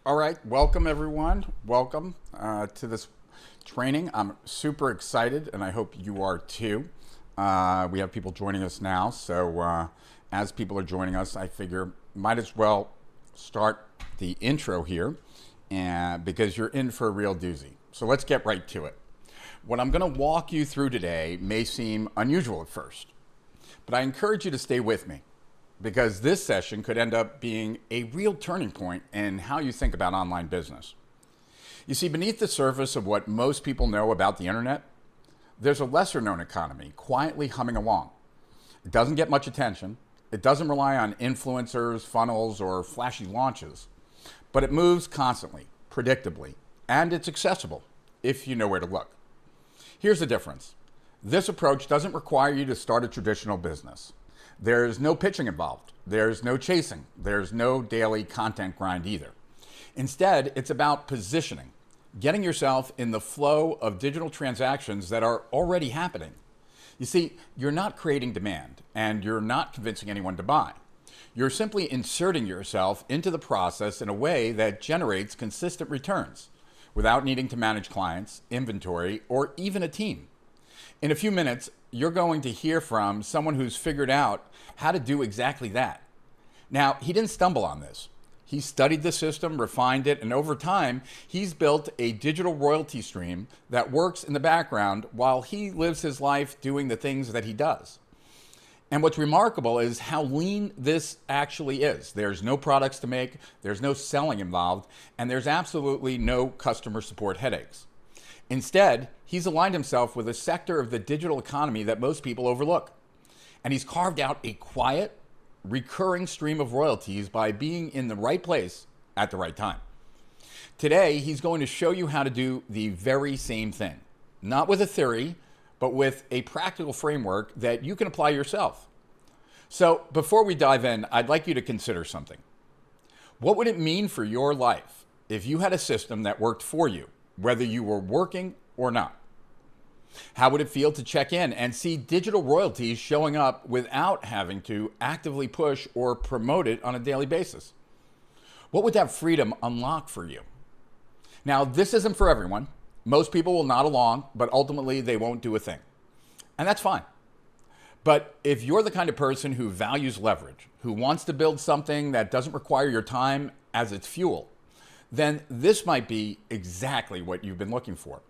All right, welcome everyone. Welcome to this training. I'm super excited, and I hope you are too. We have people joining us now, so as people are joining us, I figure might as well start the intro here, and because you're in for a real doozy. So let's get right to it. What I'm going to walk you through today may seem unusual at first, but I encourage you to stay with me, because this session could end up being a real turning point in how you think about online business. You see, beneath the surface of what most people know about the internet, there's a lesser known economy quietly humming along. It doesn't get much attention. It doesn't rely on influencers, funnels, or flashy launches, but it moves constantly, predictably, and it's accessible if you know where to look. Here's the difference. This approach doesn't require you to start a traditional business. There's no pitching involved. There's no chasing. There's no daily content grind either. Instead, it's about positioning, getting yourself in the flow of digital transactions that are already happening. You see, you're not creating demand, and you're not convincing anyone to buy. You're simply inserting yourself into the process in a way that generates consistent returns without needing to manage clients, inventory, or even a team. In a few minutes, you're going to hear from someone who's figured out how to do exactly that. Now, he didn't stumble on this. He studied the system, refined it, and over time, he's built a digital royalty stream that works in the background while he lives his life doing the things that he does. And what's remarkable is how lean this actually is. There's no products to make, there's no selling involved, and there's absolutely no customer support headaches. Instead, he's aligned himself with a sector of the digital economy that most people overlook. And he's carved out a quiet, recurring stream of royalties by being in the right place at the right time. Today, he's going to show you how to do the very same thing, not with a theory, but with a practical framework that you can apply yourself. So before we dive in, I'd like you to consider something. What would it mean for your life if you had a system that worked for you, whether you were working or not? How would it feel to check in and see digital royalties showing up without having to actively push or promote it on a daily basis? What would that freedom unlock for you? Now, this isn't for everyone. Most people will nod along, but ultimately they won't do a thing. And that's fine. But if you're the kind of person who values leverage, who wants to build something that doesn't require your time as its fuel, then this might be exactly what you've been looking for.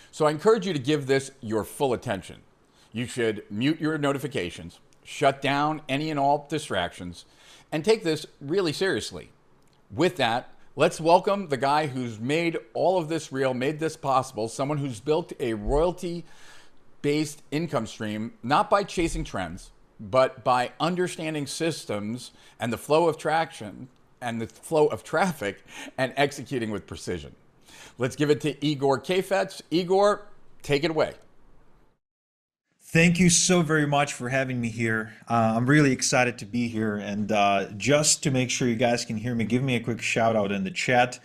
So I encourage you to give this your full attention. You should mute your notifications, shut down any and all distractions, and take this really seriously. With that, let's welcome the guy who's made all of this real, made this possible, someone who's built a royalty-based income stream, not by chasing trends, but by understanding systems and the flow of traction and the flow of traffic and executing with precision. Let's give it to Igor Kafets. Igor, take it away. Thank you so very much for having me here. I'm really excited to be here. And just to make sure you guys can hear me, give me a quick shout out in the chat.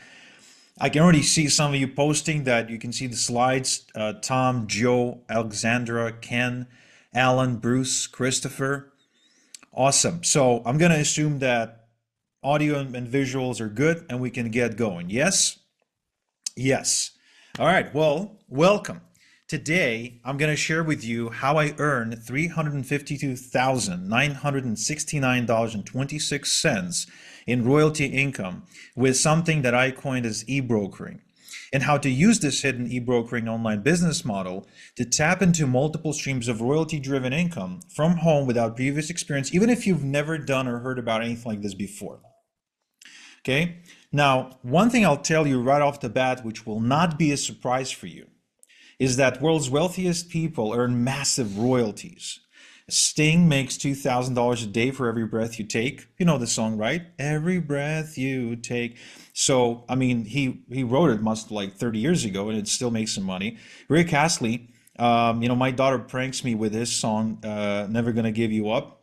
I can already see some of you posting that you can see the slides. Tom, Joe, Alexandra, Ken, Alan, Bruce, Christopher. Awesome. So I'm going to assume that audio and visuals are good and we can get going. Yes? Yes. All right. Well, welcome. Today, I'm going to share with you how I earned $352,969.26 in royalty income with something that I coined as ebrokering, and how to use this hidden ebrokering online business model to tap into multiple streams of royalty-driven income from home without previous experience, even if you've never done or heard about anything like this before. Okay. Now, one thing I'll tell you right off the bat, which will not be a surprise for you, is that world's wealthiest people earn massive royalties. Sting makes $2,000 a day for every breath you take. You know the song, right? Every breath you take. So, I mean, he wrote it must like 30 years ago, and it still makes some money. Rick Astley, my daughter pranks me with his song, Never Gonna Give You Up.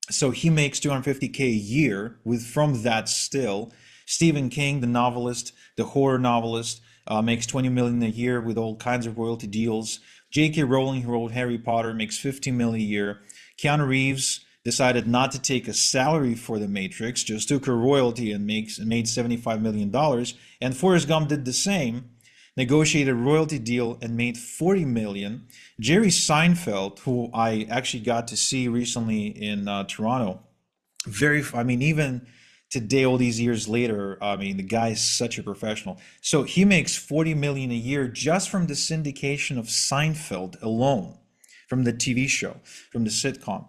So he makes $250K a year from that still. Stephen King, the novelist, the horror novelist, makes $20 million a year with all kinds of royalty deals. J.K. Rowling, who wrote Harry Potter, makes $15 million a year. Keanu Reeves decided not to take a salary for the Matrix, just took a royalty and made $75 million. And Forrest Gump did the same, negotiated a royalty deal and made 40 million. Jerry Seinfeld, who I actually got to see recently in Toronto, I mean, even today, all these years later, I mean, the guy is such a professional. So he makes 40 million a year just from the syndication of Seinfeld alone, from the TV show, from the sitcom.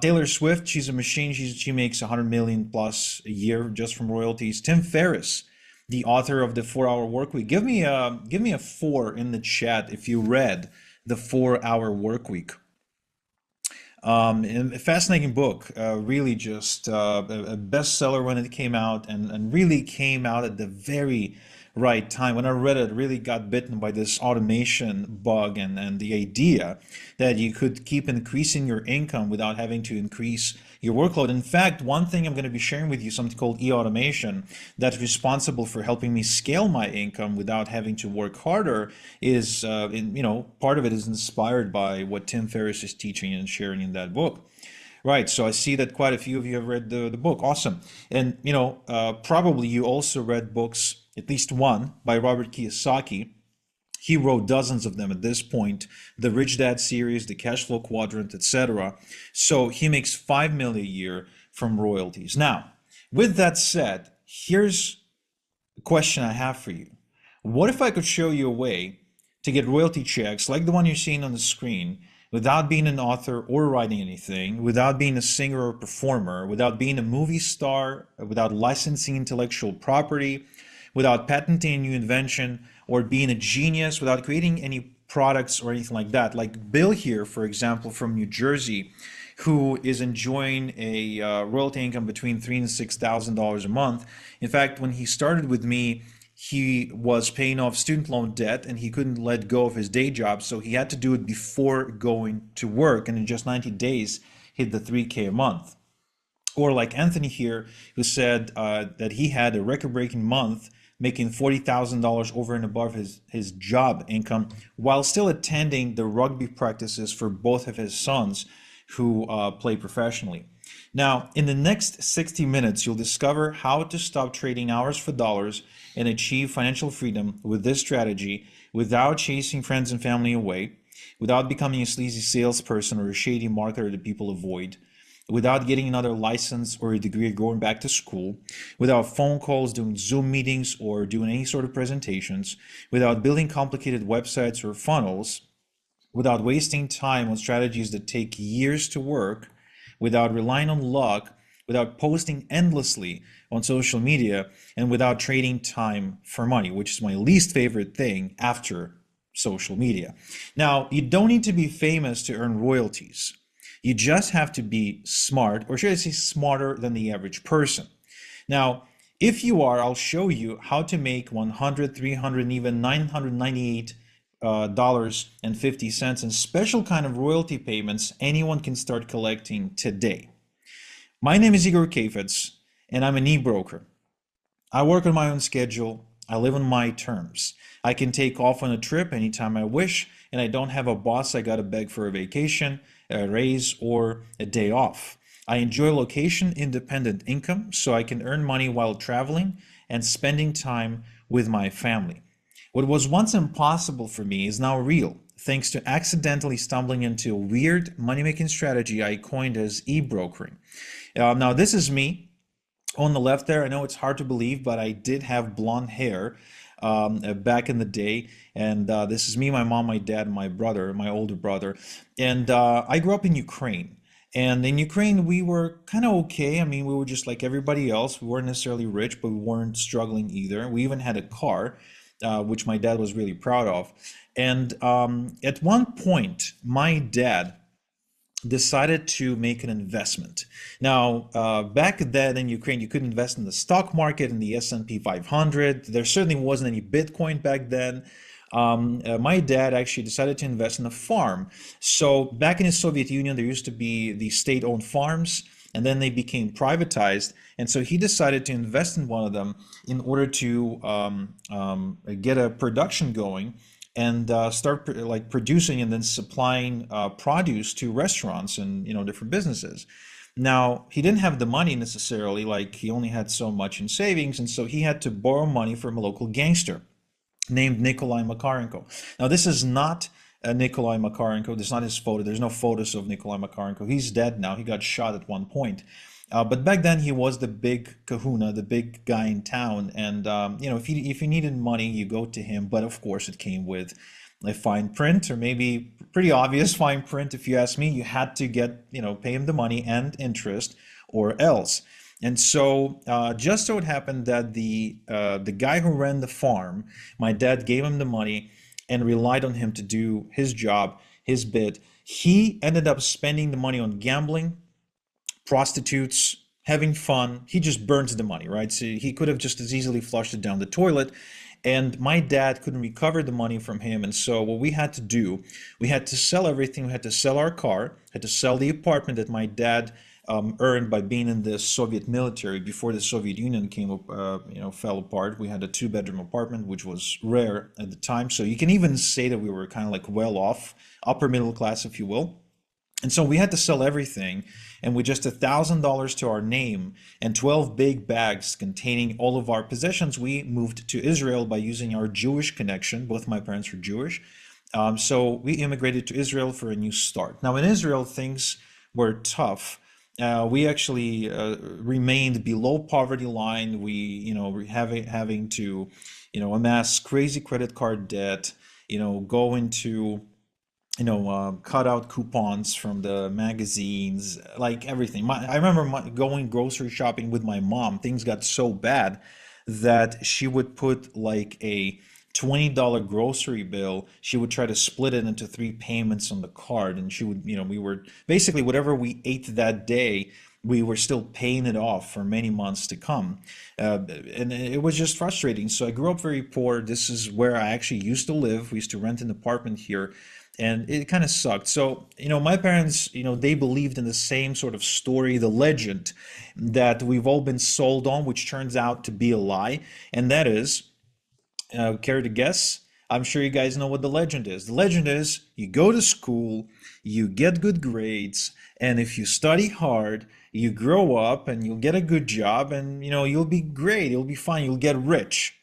Taylor Swift, she's a machine. She makes 100 million plus a year just from royalties. Tim Ferriss, the author of the 4 Hour Workweek. Give me a 4 in the chat if you read the 4 Hour Workweek. And a fascinating book, really just a bestseller when it came out, and really came out at the very right time. When I read it, really got bitten by this automation bug and the idea that you could keep increasing your income without having to increase your workload. In fact, one thing I'm going to be sharing with you, something called e-automation, that's responsible for helping me scale my income without having to work harder, is, part of it is inspired by what Tim Ferriss is teaching and sharing in that book. Right, so I see that quite a few of you have read the book. Awesome. And, probably you also read books, at least one, by Robert Kiyosaki. He wrote dozens of them at this point, the Rich Dad series, the Cash Flow Quadrant, etc. So he makes 5 million a year from royalties. Now, with that said, here's a question I have for you. What if I could show you a way to get royalty checks like the one you're seeing on the screen without being an author or writing anything, without being a singer or performer, without being a movie star, without licensing intellectual property, without patenting a new invention, or being a genius, without creating any products or anything like that? Like Bill here, for example, from New Jersey, who is enjoying a royalty income between $3,000 and $6,000 a month. In fact, when he started with me, he was paying off student loan debt and he couldn't let go of his day job, so he had to do it before going to work, and in just 90 days hit the 3K a month. Or like Anthony here, who said that he had a record-breaking month making $40,000 over and above his job income while still attending the rugby practices for both of his sons who play professionally. Now, in the next 60 minutes, you'll discover how to stop trading hours for dollars and achieve financial freedom with this strategy without chasing friends and family away, without becoming a sleazy salesperson or a shady marketer that people avoid, without getting another license or a degree or going back to school, without phone calls, doing Zoom meetings, or doing any sort of presentations, without building complicated websites or funnels, without wasting time on strategies that take years to work, without relying on luck, without posting endlessly on social media, and without trading time for money, which is my least favorite thing after social media. Now, you don't need to be famous to earn royalties. You just have to be smart, or should I say smarter than the average person. Now, if you are, I'll show you how to make $100, $300, and even $998 and 50 cents and special kind of royalty payments anyone can start collecting today. My name is Igor Kafetz, and I'm an e-broker. I work on my own schedule. I live on my terms. I can take off on a trip anytime I wish, and I don't have a boss I gotta beg for a vacation, a raise, or a day off. I enjoy location-independent income, so I can earn money while traveling and spending time with my family. What was once impossible for me is now real, thanks to accidentally stumbling into a weird money-making strategy I coined as e-brokering. Now, this is me on the left there. I know it's hard to believe, but I did have blonde hair back in the day. And this is me, my mom, my dad, and my brother, my older brother. And I grew up in Ukraine. And in Ukraine, we were kind of okay. I mean, we were just like everybody else. We weren't necessarily rich, but we weren't struggling either. We even had a car, which my dad was really proud of. And at one point, my dad decided to make an investment. Now, back then in Ukraine, you could invest in the stock market, in the S&P 500. There certainly wasn't any Bitcoin back then. My dad actually decided to invest in a farm. So back in the Soviet Union, there used to be the state-owned farms, and then they became privatized. And so he decided to invest in one of them in order to get a production going and start like producing and then supplying produce to restaurants and different businesses. Now, he didn't have the money necessarily, like he only had so much in savings, and so he had to borrow money from a local gangster named Nikolai Makarenko. Now, this is not Nikolai Makarenko. This is not his photo. There's no photos of Nikolai Makarenko. He's dead now. He got shot at one point. But back then, he was the big kahuna, the big guy in town. And, if you needed money, you go to him. But of course, it came with a fine print, or maybe pretty obvious fine print. If you ask me, you had to pay him the money and interest or else. And so, just so it happened that the guy who ran the farm, my dad gave him the money and relied on him to do his job, his bit. He ended up spending the money on gambling, prostitutes, having fun. He just burns the money, right? So he could have just as easily flushed it down the toilet. And my dad couldn't recover the money from him. And so what we had to do, we had to sell everything. We had to sell our car, had to sell the apartment that my dad earned by being in the Soviet military before the Soviet Union fell apart. We had a two-bedroom apartment, which was rare at the time. So you can even say that we were kind of like well off, upper middle class, if you will. And so we had to sell everything, and with just $1,000 to our name and 12 big bags containing all of our possessions, we moved to Israel by using our Jewish connection. Both my parents were Jewish. So we immigrated to Israel for a new start. Now, in Israel, things were tough. We actually remained below poverty line. Were having to, amass crazy credit card debt, go into cut out coupons from the magazines, like everything. I remember going grocery shopping with my mom. Things got so bad that she would put like a $20 grocery bill. She would try to split it into three payments on the card, and she would, we were basically whatever we ate that day, we were still paying it off for many months to come. And it was just frustrating. So I grew up very poor. This is where I actually used to live. We used to rent an apartment here, and it kind of sucked. So, my parents, they believed in the same sort of story, the legend that we've all been sold on, which turns out to be a lie. And that is, care to guess? I'm sure you guys know what the legend is. The legend is you go to school, you get good grades, and if you study hard, you grow up and you'll get a good job, and you'll be great, you'll be fine, you'll get rich.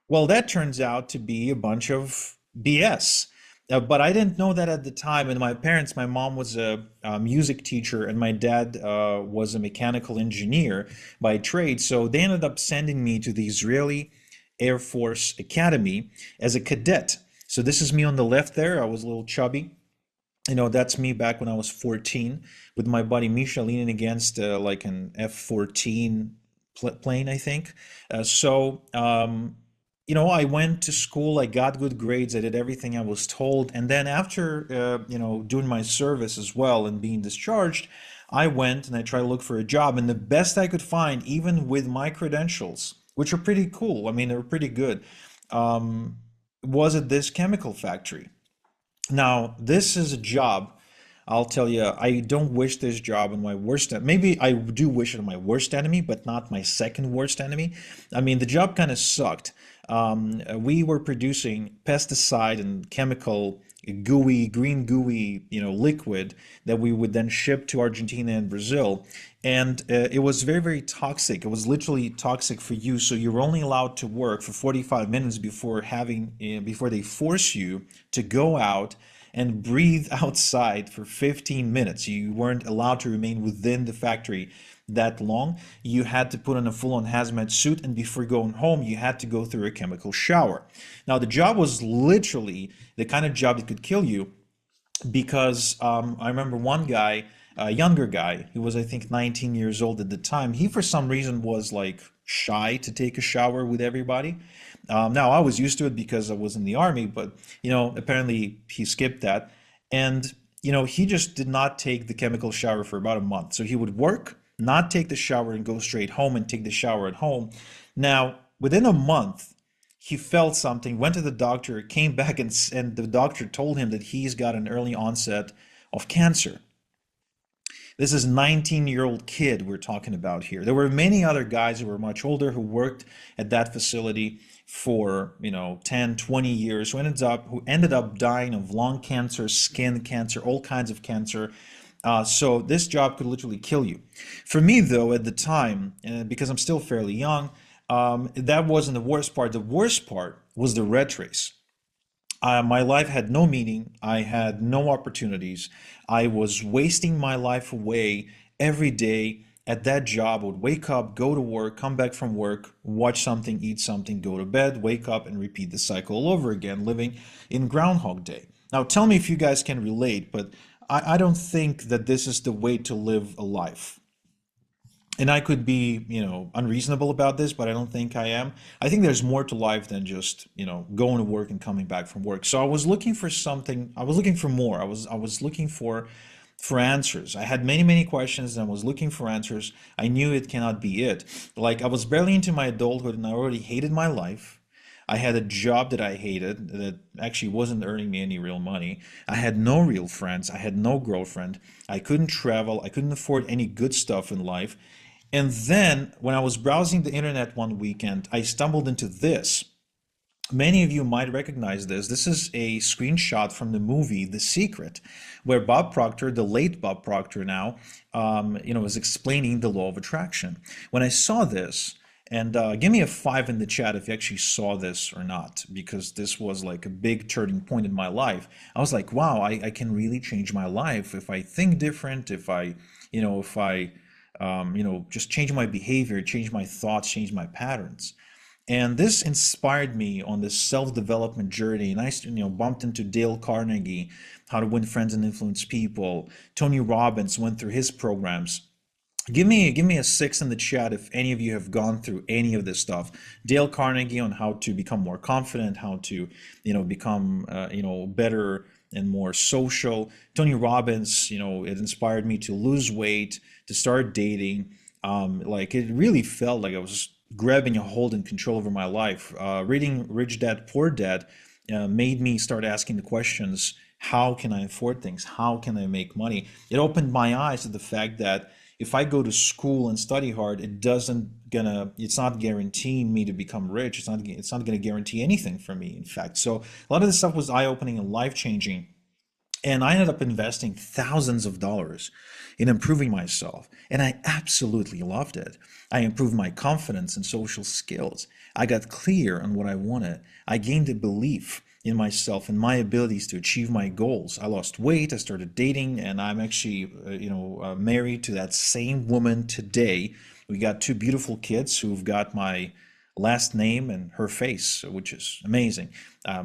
Well, that turns out to be a bunch of BS. But I didn't know that at the time. And my mom was a music teacher, and my dad was a mechanical engineer by trade. So they ended up sending me to the Israeli Air Force Academy as a cadet. So this is me on the left there. I was a little chubby. That's me back when I was 14 with my buddy Misha leaning against like an F-14 plane, I think. I went to school, I got good grades, I did everything I was told. And then after, doing my service as well and being discharged, I went and I tried to look for a job. And the best I could find, even with my credentials, which are pretty cool, I mean, they were pretty good, was at this chemical factory. Now, this is a job, I'll tell you, I don't wish this job on my worst, maybe I do wish it on my worst enemy, but not my second worst enemy. I mean, the job kind of sucked. We were producing pesticide and chemical gooey, green gooey, liquid that we would then ship to Argentina and Brazil. And it was very, very toxic. It was literally toxic for you. So you were only allowed to work for 45 minutes before they force you to go out and breathe outside for 15 minutes. You weren't allowed to remain within the factory that long. You had to put on a full-on hazmat suit, and before going home, you had to go through a chemical shower. Now, the job was literally the kind of job that could kill you because I remember one guy, a younger guy, he was I think 19 years old at the time. He for some reason was like shy to take a shower with everybody. Now I was used to it because I was in the army, but apparently he skipped that, and he just did not take the chemical shower for about a month. So he would work, not take the shower, and go straight home and take the shower at home. Now within a month, he felt something, went to the doctor, came back, and the doctor told him that he's got an early onset of cancer. This is a 19-year-old kid we're talking about here. There were many other guys who were much older who worked at that facility for 10, 20 years, who ended up dying of lung cancer, skin cancer, all kinds of cancer. So this job could literally kill you. For me, though, at the time, because I'm still fairly young, that wasn't the worst part. The worst part was the rat race. My life had no meaning. I had no opportunities. I was wasting my life away every day at that job. I would wake up, go to work, come back from work, watch something, eat something, go to bed, wake up, and repeat the cycle all over again, living in Groundhog Day. Now, tell me if you guys can relate, but I don't think that this is the way to live a life. And I could be, unreasonable about this, but I don't think I am. I think there's more to life than just, going to work and coming back from work. So I was looking for something. I was looking for more. I was looking for answers. I had many, many questions and I was looking for answers. I knew it cannot be it. Like I was barely into my adulthood and I already hated my life. I had a job that I hated that actually wasn't earning me any real money. I had no real friends. I had no girlfriend. I couldn't travel. I couldn't afford any good stuff in life. And then when I was browsing the internet one weekend, I stumbled into this. Many of you might recognize this. This is a screenshot from the movie The Secret, where Bob Proctor, the late Bob Proctor now, is explaining the law of attraction. When I saw this, and give me a five in the chat if you actually saw this or not, because this was like a big turning point in my life. I was like, wow, I can really change my life if I think different, if I just change my behavior, change my thoughts, change my patterns. And this inspired me on this self-development journey. And I, bumped into Dale Carnegie, How to Win Friends and Influence People. Tony Robbins went through his programs. Give me a six in the chat if any of you have gone through any of this stuff. Dale Carnegie on how to become more confident, how to, become, better and more social. Tony Robbins, it inspired me to lose weight, to start dating. Like it really felt like I was grabbing a hold and control over my life. Reading Rich Dad Poor Dad made me start asking the questions: how can I afford things? How can I make money? It opened my eyes to the fact that if I go to school and study hard, it's not guaranteeing me to become rich. It's not gonna guarantee anything for me, in fact. So a lot of this stuff was eye-opening and life-changing. And I ended up investing thousands of dollars in improving myself. And I absolutely loved it. I improved my confidence and social skills. I got clear on what I wanted. I gained a belief in myself and my abilities to achieve my goals. I lost weight, I started dating, and I'm actually, married to that same woman today. We got two beautiful kids who've got my last name and her face, which is amazing. I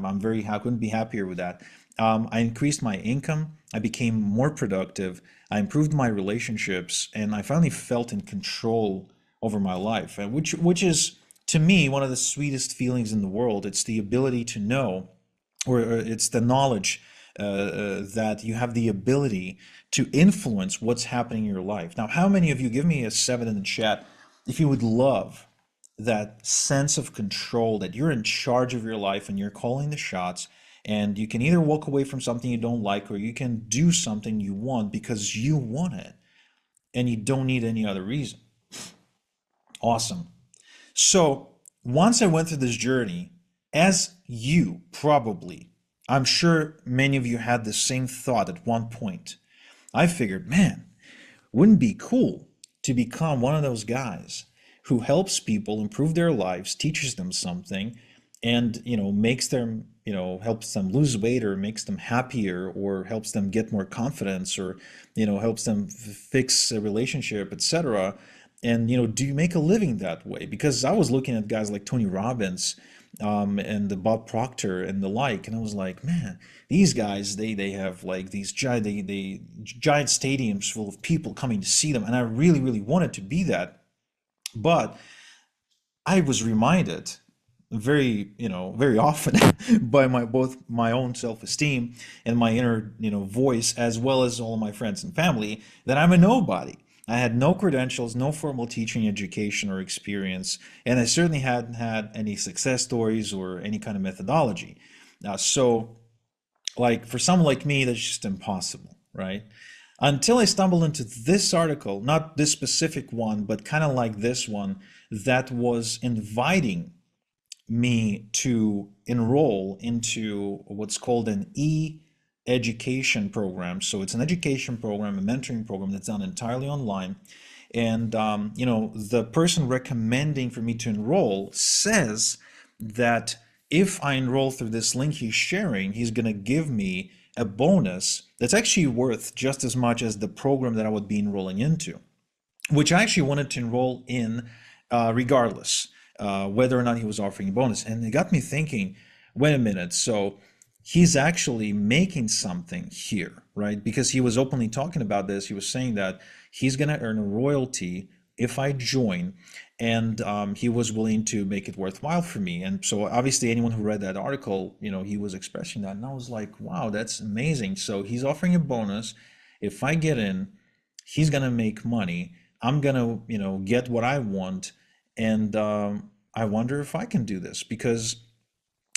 couldn't be happier with that. I increased my income. I became more productive. I improved my relationships, and I finally felt in control over my life, and which is to me one of the sweetest feelings in the world. It's the ability to know, or it's the knowledge that you have the ability to influence what's happening in your life. Now, how many of you, give me a seven in the chat, if you would love that sense of control, that you're in charge of your life and you're calling the shots, and you can either walk away from something you don't like or you can do something you want because you want it and you don't need any other reason. Awesome. So once I went through this journey, as you probably, I'm sure many of you had the same thought at one point. I figured, man, wouldn't it be cool to become one of those guys who helps people improve their lives, teaches them something, and makes them, helps them lose weight, or makes them happier, or helps them get more confidence, or helps them fix a relationship, etc. And do you make a living that way? Because I was looking at guys like Tony Robbins, and the Bob Proctor and the like, and I was like, man, these guys, they have like these giant stadiums full of people coming to see them, and I really, really wanted to be that. But I was reminded very often by both my own self-esteem and my inner, voice, as well as all of my friends and family, that I'm a nobody. I had no credentials, no formal teaching education or experience, and I certainly hadn't had any success stories or any kind of methodology. So like for someone like me, that's just impossible, right? Until I stumbled into this article, not this specific one, but kind of like this one, that was inviting me to enroll into what's called an education program. So it's an education program, a mentoring program that's done entirely online. And the person recommending for me to enroll says that if I enroll through this link he's sharing, he's going to give me a bonus that's actually worth just as much as the program that I would be enrolling into, which I actually wanted to enroll in regardless, whether or not he was offering a bonus. And it got me thinking, wait a minute, so he's actually making something here, right? Because he was openly talking about this. He was saying that he's going to earn a royalty if I join, and he was willing to make it worthwhile for me. And so obviously anyone who read that article, he was expressing that, and I was like, wow, that's amazing. So he's offering a bonus. If I get in, he's gonna make money. I'm gonna, get what I want, and I wonder if I can do this because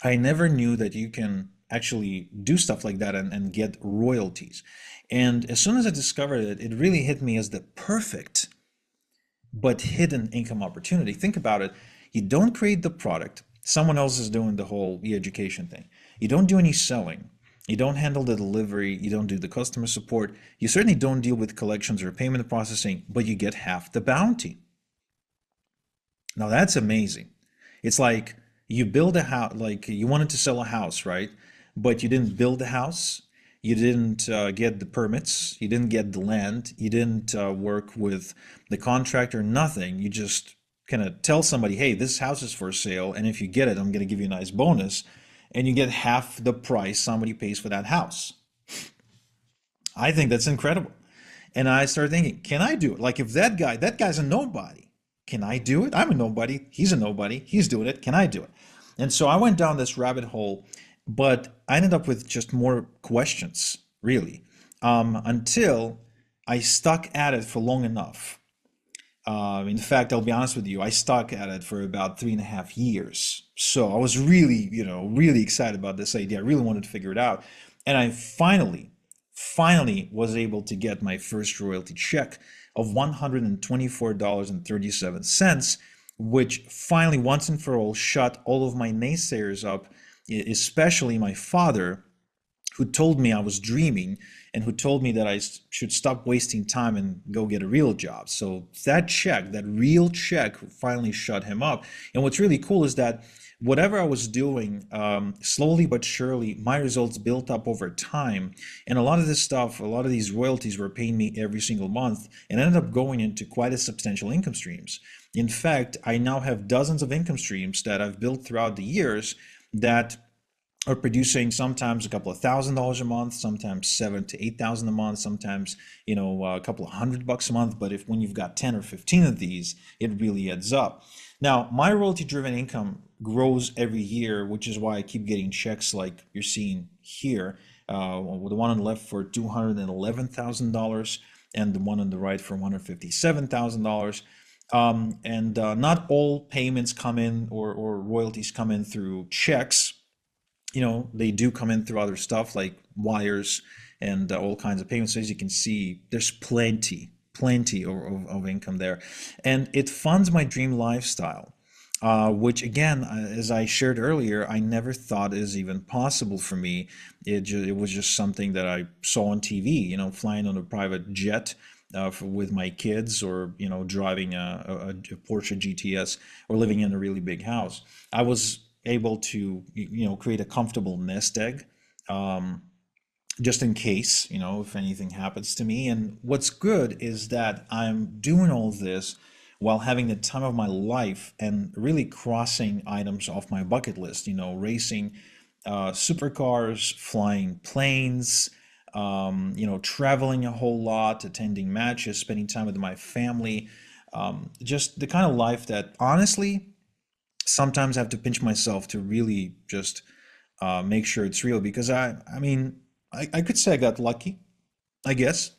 I never knew that you can actually do stuff like that and get royalties. And as soon as I discovered it, it really hit me as the perfect but hidden income opportunity. Think about it. You don't create the product. Someone else is doing the whole e-education thing. You don't do any selling. You don't handle the delivery. You don't do the customer support. You certainly don't deal with collections or payment processing, but you get half the bounty. Now that's amazing. It's like you build a house, like you wanted to sell a house, right? But you didn't build the house. You didn't get the permits. You didn't get the land. You didn't work with the contractor, nothing. You just kind of tell somebody, hey, this house is for sale. And if you get it, I'm going to give you a nice bonus. And you get half the price somebody pays for that house. I think that's incredible. And I started thinking, can I do it? Like if that guy's a nobody. Can I do it? I'm a nobody. He's a nobody. He's doing it. Can I do it? And so I went down this rabbit hole, but I ended up with just more questions, really, until I stuck at it for long enough. In fact, I'll be honest with you, I stuck at it for about 3.5 years. So I was really, really excited about this idea. I really wanted to figure it out. And I finally was able to get my first royalty check of $124.37, which finally, once and for all, shut all of my naysayers up, especially my father, who told me I was dreaming and who told me that I should stop wasting time and go get a real job. So that check, that real check, finally shut him up. And what's really cool is that whatever I was doing, slowly but surely, my results built up over time. And a lot of this stuff, a lot of these royalties were paying me every single month and ended up going into quite a substantial income streams. In fact, I now have dozens of income streams that I've built throughout the years that are producing sometimes a couple of $1,000s a month, sometimes 7 to 8,000 a month, sometimes a couple of $100 a month. But when you've got 10 or 15 of these, it really adds up. Now, my royalty-driven income grows every year, which is why I keep getting checks like you're seeing here. With the one on the left for $211,000 and the one on the right for $157,000. And not all payments come in or royalties come in through checks. They do come in through other stuff like wires and all kinds of payments. So as you can see, there's plenty of income there. And it funds my dream lifestyle, which again, as I shared earlier, I never thought is even possible for me. It was just something that I saw on TV, flying on a private jet with my kids, or driving a Porsche GTS, or living in a really big house. I was able to create a comfortable nest egg, just in case if anything happens to me. And what's good is that I'm doing all this while having the time of my life and really crossing items off my bucket list, racing supercars, flying planes, traveling a whole lot, attending matches, spending time with my family, just the kind of life that honestly sometimes I have to pinch myself to really just make sure it's real, because I could say I got lucky, I guess,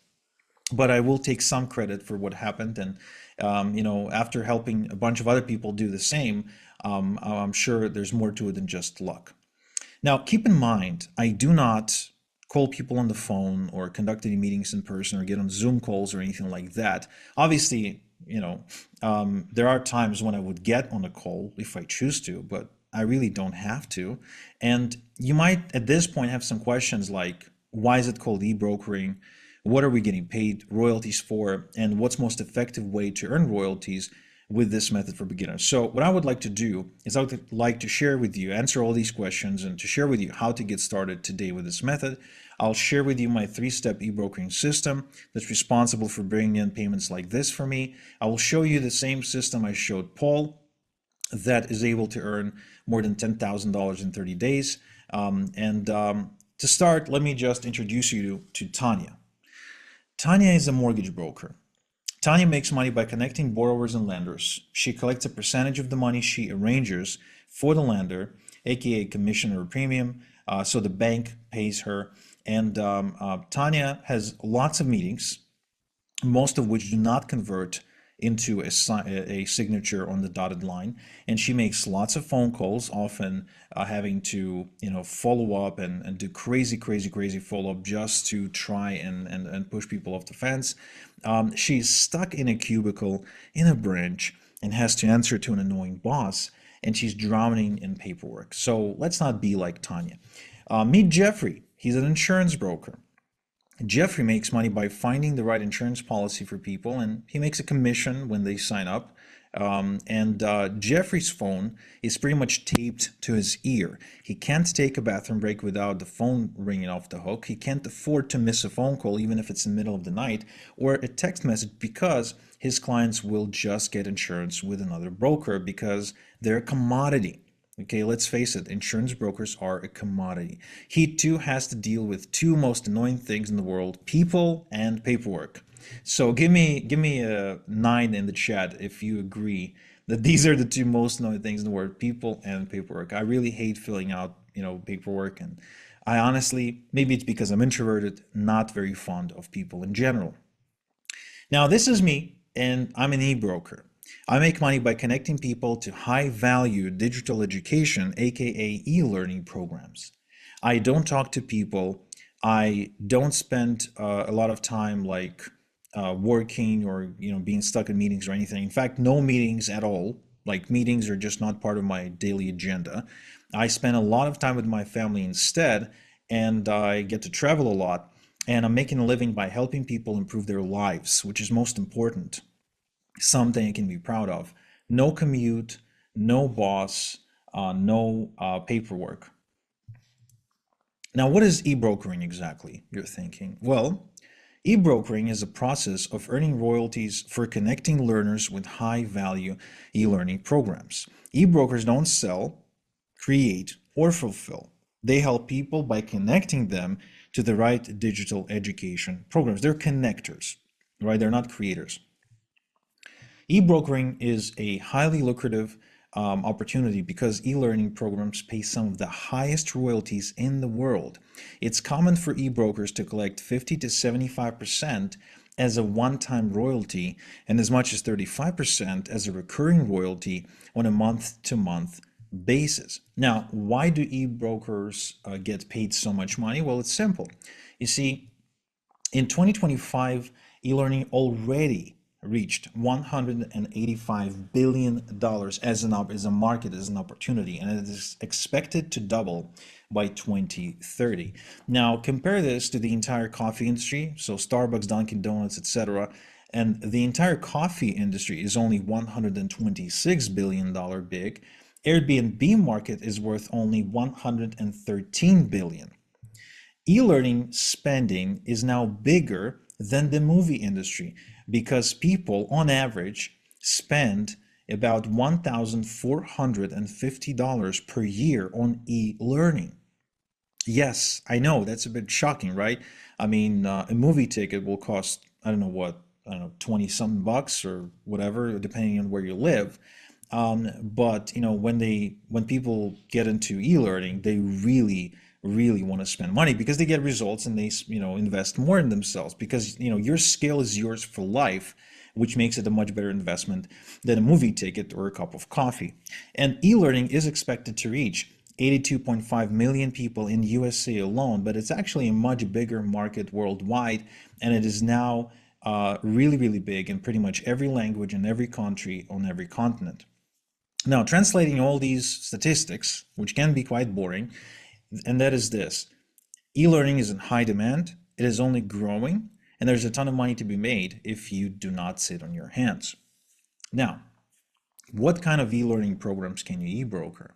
but I will take some credit for what happened. And after helping a bunch of other people do the same, I'm sure there's more to it than just luck. Now, keep in mind, I do not call people on the phone or conduct any meetings in person or get on Zoom calls or anything like that. Obviously, there are times when I would get on a call if I choose to, but I really don't have to. And you might at this point have some questions like, why is it called e-brokering, what are we getting paid royalties for, and what's most effective way to earn royalties with this method for beginners. So what I would like to do is I would like to share with you, answer all these questions, and to share with you how to get started today with this method. I'll share with you my 3-step e-brokering system that's responsible for bringing in payments like this for me. I will show you the same system I showed Paul that is able to earn more than $10,000 in 30 days. To start, let me just introduce you to Tanya. Tanya is a mortgage broker. Tanya makes money by connecting borrowers and lenders. She collects a percentage of the money she arranges for the lender, aka commission or premium, so the bank pays her. And Tanya has lots of meetings, most of which do not convert into a signature on the dotted line, and she makes lots of phone calls, often having to follow up and do crazy follow up just to try and push people off the fence. She's stuck in a cubicle in a branch and has to answer to an annoying boss, and she's drowning in paperwork. So let's not be like Tanya. Meet Jeffrey. He's an insurance broker. Jeffrey makes money by finding the right insurance policy for people, and he makes a commission when they sign up. Jeffrey's phone is pretty much taped to his ear. He can't take a bathroom break without the phone ringing off the hook. He can't afford to miss a phone call, even if it's in the middle of the night, or a text message, because his clients will just get insurance with another broker because they're a commodity. Okay, let's face it, insurance brokers are a commodity. He too has to deal with two most annoying things in the world, people and paperwork. So give me a 9 in the chat if you agree that these are the two most annoying things in the world, people and paperwork. I really hate filling out, paperwork, and I honestly, maybe it's because I'm introverted, not very fond of people in general. Now, this is me, and I'm an e-broker. I make money by connecting people to high-value digital education, aka e-learning programs. I don't talk to people. I don't spend a lot of time working or being stuck in meetings or anything. In fact, no meetings at all. Like, meetings are just not part of my daily agenda. I spend a lot of time with my family instead, and I get to travel a lot. And I'm making a living by helping people improve their lives, which is most important. Something I can be proud of. No commute, no boss, no paperwork. Now, what is e-brokering exactly, you're thinking? Well, e-brokering is a process of earning royalties for connecting learners with high-value e-learning programs. E-brokers don't sell, create, or fulfill. They help people by connecting them to the right digital education programs. They're connectors, right? They're not creators. E-brokering is a highly lucrative opportunity because e-learning programs pay some of the highest royalties in the world. It's common for e-brokers to collect 50 to 75% as a one-time royalty and as much as 35% as a recurring royalty on a month-to-month basis. Now, why do e-brokers get paid so much money? Well, it's simple. You see, in 2025, e-learning already reached $185 billion as a market, as an opportunity, and it is expected to double by 2030. Now, compare this to the entire coffee industry, so Starbucks, Dunkin' Donuts, etc., and the entire coffee industry is only $126 billion big. Airbnb market is worth only $113 billion. E-learning spending is now bigger than the movie industry because people on average spend about $1,450 per year on e-learning. Yes, I know that's a bit shocking, right? I mean, a movie ticket will cost, I don't know what, 20 something bucks or whatever, depending on where you live. But when people get into e-learning, they really want to spend money because they get results and they invest more in themselves because your skill is yours for life, which makes it a much better investment than a movie ticket or a cup of coffee. And e-learning is expected to reach 82.5 million people in USA alone, but it's actually a much bigger market worldwide, and it is now really big in pretty much every language in every country on every continent. Now, translating all these statistics, which can be quite boring, and that is this. E-learning is in high demand. It is only growing, and there's a ton of money to be made if you do not sit on your hands. Now, what kind of e-learning programs can you e-broker?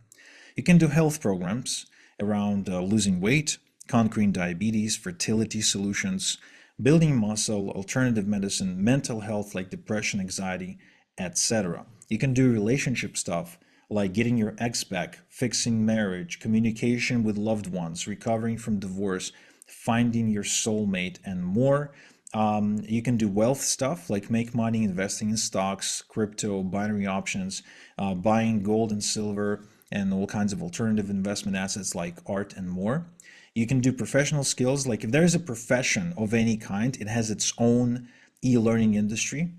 You can do health programs around losing weight, conquering diabetes, fertility solutions, building muscle, alternative medicine, mental health like depression, anxiety, etc. You can do relationship stuff like getting your ex back, fixing marriage, communication with loved ones, recovering from divorce, finding your soulmate, and more. You can do wealth stuff like make money investing in stocks, crypto, binary options, buying gold and silver, and all kinds of alternative investment assets like art and more. You can do professional skills, like if there's a profession of any kind, it has its own e-learning industry,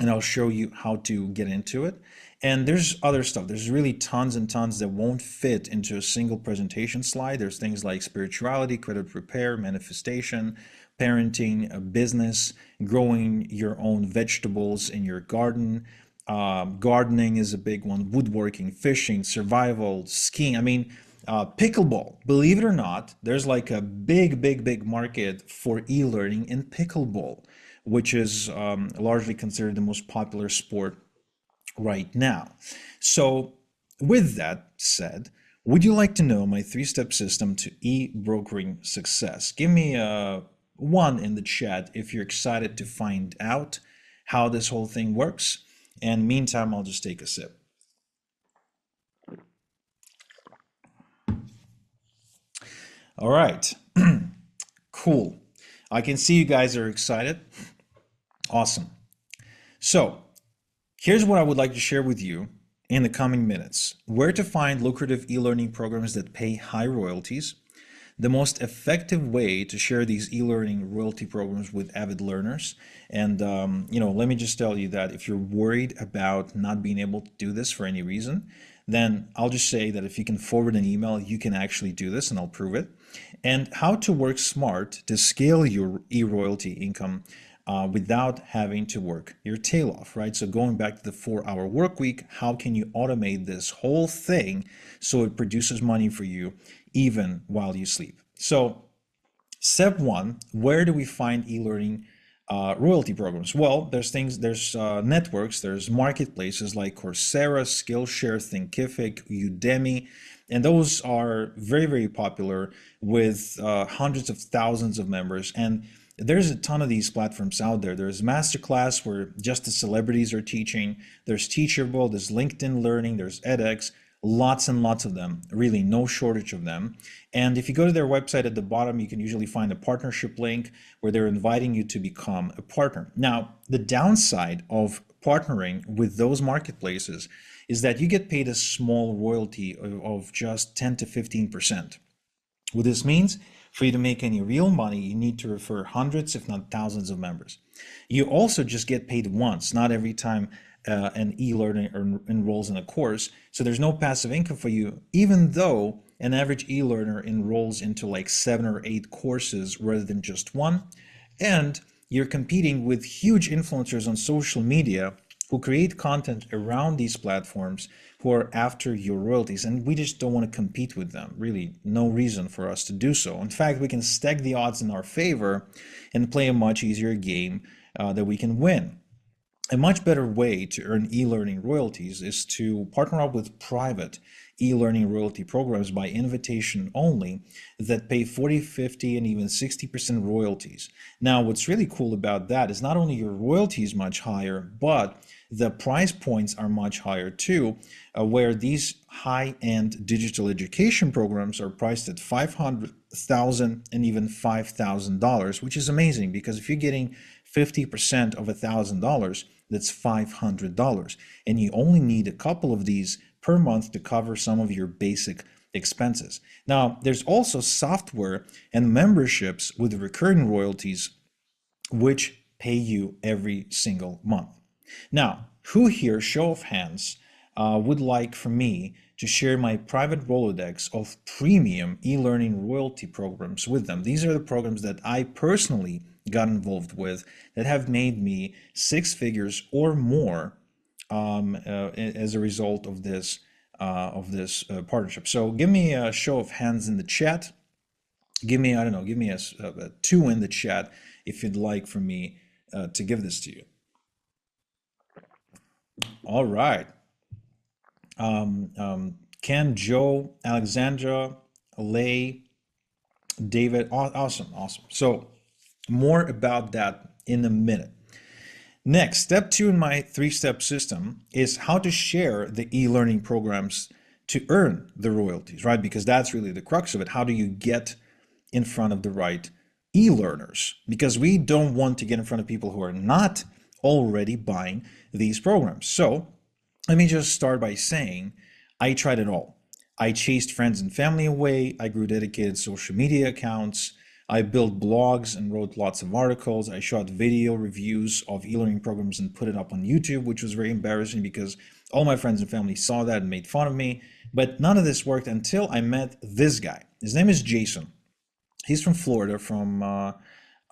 and I'll show you how to get into it. And there's other stuff. There's really tons and tons that won't fit into a single presentation slide. There's things like spirituality, credit repair, manifestation, parenting, a business, growing your own vegetables in your garden. Gardening is a big one, woodworking, fishing, survival, skiing. I mean, pickleball. Believe it or not, there's like a big market for e-learning in pickleball, which is largely considered the most popular sport right now. So, with that said, would you like to know my three-step system to e-brokering success? Give me a one in the chat if you're excited to find out how this whole thing works. And meantime, I'll just take a sip. All right, cool. I can see you guys are excited. Awesome. So here's what I would like to share with you in the coming minutes. Where to find lucrative e-learning programs that pay high royalties, the most effective way to share these e-learning royalty programs with avid learners. And let me just tell you that if you're worried about not being able to do this for any reason, then I'll just say that if you can forward an email, you can actually do this, and I'll prove it. And how to work smart to scale your e-royalty income without having to work your tail off, right? So going back to the 4-hour work week, how can you automate this whole thing so it produces money for you even while you sleep? So step one, where do we find e-learning royalty programs? Well, there's networks, there's marketplaces like Coursera, Skillshare, Thinkific, Udemy, and those are very popular with hundreds of thousands of members. And there's a ton of these platforms out there. There's Masterclass, where just the celebrities are teaching. There's Teachable, there's LinkedIn Learning, there's edX, lots and lots of them, really no shortage of them. And if you go to their website at the bottom, you can usually find a partnership link where they're inviting you to become a partner. Now, the downside of partnering with those marketplaces is that you get paid a small royalty of just 10 to 15%. What this means, for you to make any real money, you need to refer hundreds, if not thousands of members. You also just get paid once, not every time an e-learner enrolls in a course. So there's no passive income for you, even though an average e-learner enrolls into like 7 or 8 courses rather than just one. And you're competing with huge influencers on social media who create content around these platforms who are after your royalties, and we just don't want to compete with them. Really, no reason for us to do so. In fact, we can stack the odds in our favor and play a much easier game that we can win. A much better way to earn e-learning royalties is to partner up with private e-learning royalty programs by invitation only that pay 40, 50, and even 60% royalties. Now, what's really cool about that is not only your royalties much higher, but the price points are much higher too, where these high-end digital education programs are priced at $500,000 and even $5,000, which is amazing, because if you're getting 50% of $1,000, that's $500, and you only need a couple of these per month to cover some of your basic expenses. Now, there's also software and memberships with recurring royalties, which pay you every single month. Now, who here, show of hands, would like for me to share my private Rolodex of premium e-learning royalty programs with them? These are the programs that I personally got involved with that have made me 6 figures or more as a result of this partnership. So give me a show of hands in the chat Give me, I don't know, give me a 2 in the chat if you'd like for me to give this to you. All right. Ken, Joe, Alexandra, Lay, David. Awesome, awesome. So more about that in a minute. Next, step 2 in my 3-step system is how to share the e-learning programs to earn the royalties, right? Because that's really the crux of it. How do you get in front of the right e-learners? Because we don't want to get in front of people who are not already buying these programs. So let me just start by saying I tried it all. I chased friends and family away. I grew dedicated social media accounts. I built blogs and wrote lots of articles. I shot video reviews of e-learning programs and put it up on YouTube, which was very embarrassing because all my friends and family saw that and made fun of me. But none of this worked until I met this guy. His name is Jason. He's from Florida, from I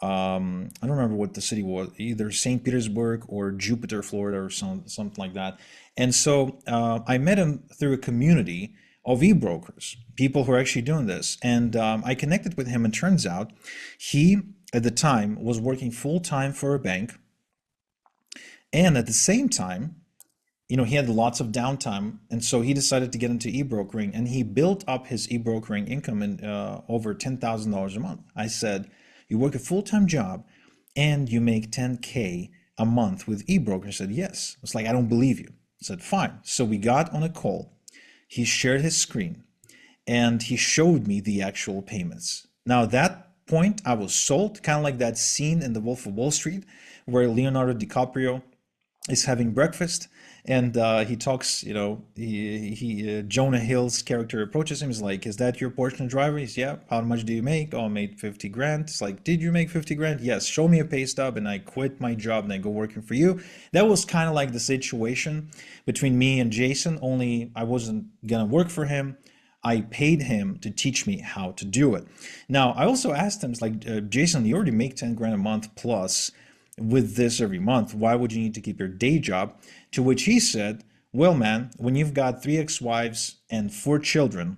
don't remember what the city was, either St. Petersburg or Jupiter, Florida, or something like that. And so I met him through a community of e-brokers, people who are actually doing this. And I connected with him, and turns out he, at the time, was working full-time for a bank. And at the same time, he had lots of downtime, and so he decided to get into e-brokering, and he built up his e-brokering income in over $10,000 a month. I said, you work a full-time job and you make 10K a month with e-broker? He said, yes. It's like, I don't believe you. I said, fine. So we got on a call. He shared his screen and he showed me the actual payments. Now at that point, I was sold, kind of like that scene in The Wolf of Wall Street where Leonardo DiCaprio is having breakfast, and he talks, Jonah Hill's character approaches him. He's like, is that your Porsche driver? He's, yeah. How much do you make? Oh, I made 50 grand. It's like, did you make 50 grand? Yes. Show me a pay stub, and I quit my job and I go working for you. That was kind of like the situation between me and Jason, only I wasn't gonna work for him. I paid him to teach me how to do it. Now, I also asked him, it's like, Jason, you already make 10 grand a month plus with this every month. Why would you need to keep your day job? To which he said, well, man, when you've got 3 ex-wives and 4 children,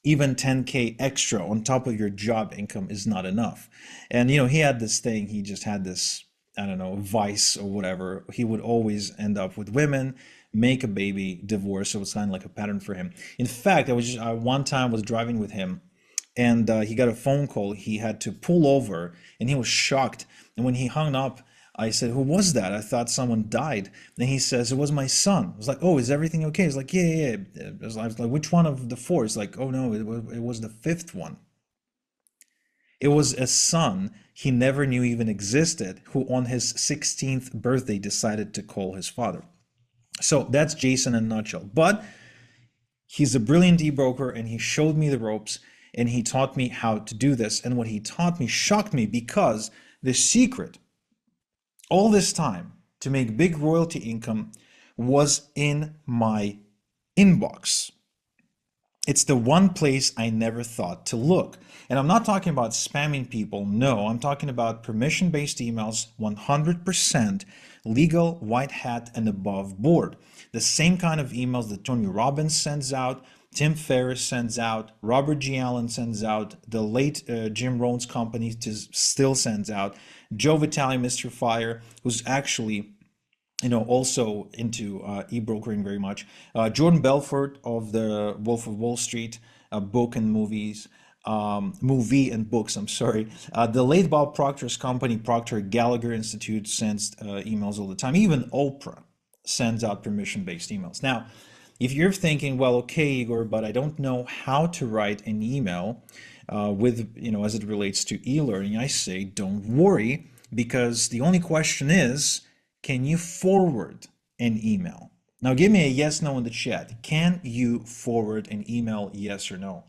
even 10K extra on top of your job income is not enough. And, he had this thing, he just had this, I don't know, vice or whatever. He would always end up with women, make a baby, divorce. So it's kind of like a pattern for him. In fact, one time I was driving with him, and he got a phone call. He had to pull over, and he was shocked. And when he hung up, I said, who was that? I thought someone died. And he says, it was my son. I was like, oh, is everything okay? He's like, yeah. I was like, which one of the 4? He's like, oh no, it was the 5th one. It was a son he never knew even existed, who on his 16th birthday decided to call his father. So that's Jason in a nutshell. But he's a brilliant e-broker, and he showed me the ropes, and he taught me how to do this. And what he taught me shocked me, because the secret all this time to make big royalty income was in my inbox. It's the one place I never thought to look. And I'm not talking about spamming people. No, I'm talking about permission-based emails, 100% legal, white hat, and above board. The same kind of emails that Tony Robbins sends out, Tim Ferriss sends out, Robert G. Allen sends out, the late Jim Rohn's company still sends out, Joe Vitale, Mr. Fire, who's actually also into e-brokering very much. Jordan Belfort of the Wolf of Wall Street book and movies, movie and books, I'm sorry. The late Bob Proctor's company, Proctor Gallagher Institute, sends emails all the time. Even Oprah sends out permission-based emails. Now, if you're thinking, well, okay, Igor, but I don't know how to write an email with, as it relates to e-learning, I say, don't worry, because the only question is, can you forward an email? Now, give me a yes, no in the chat. Can you forward an email, yes or no?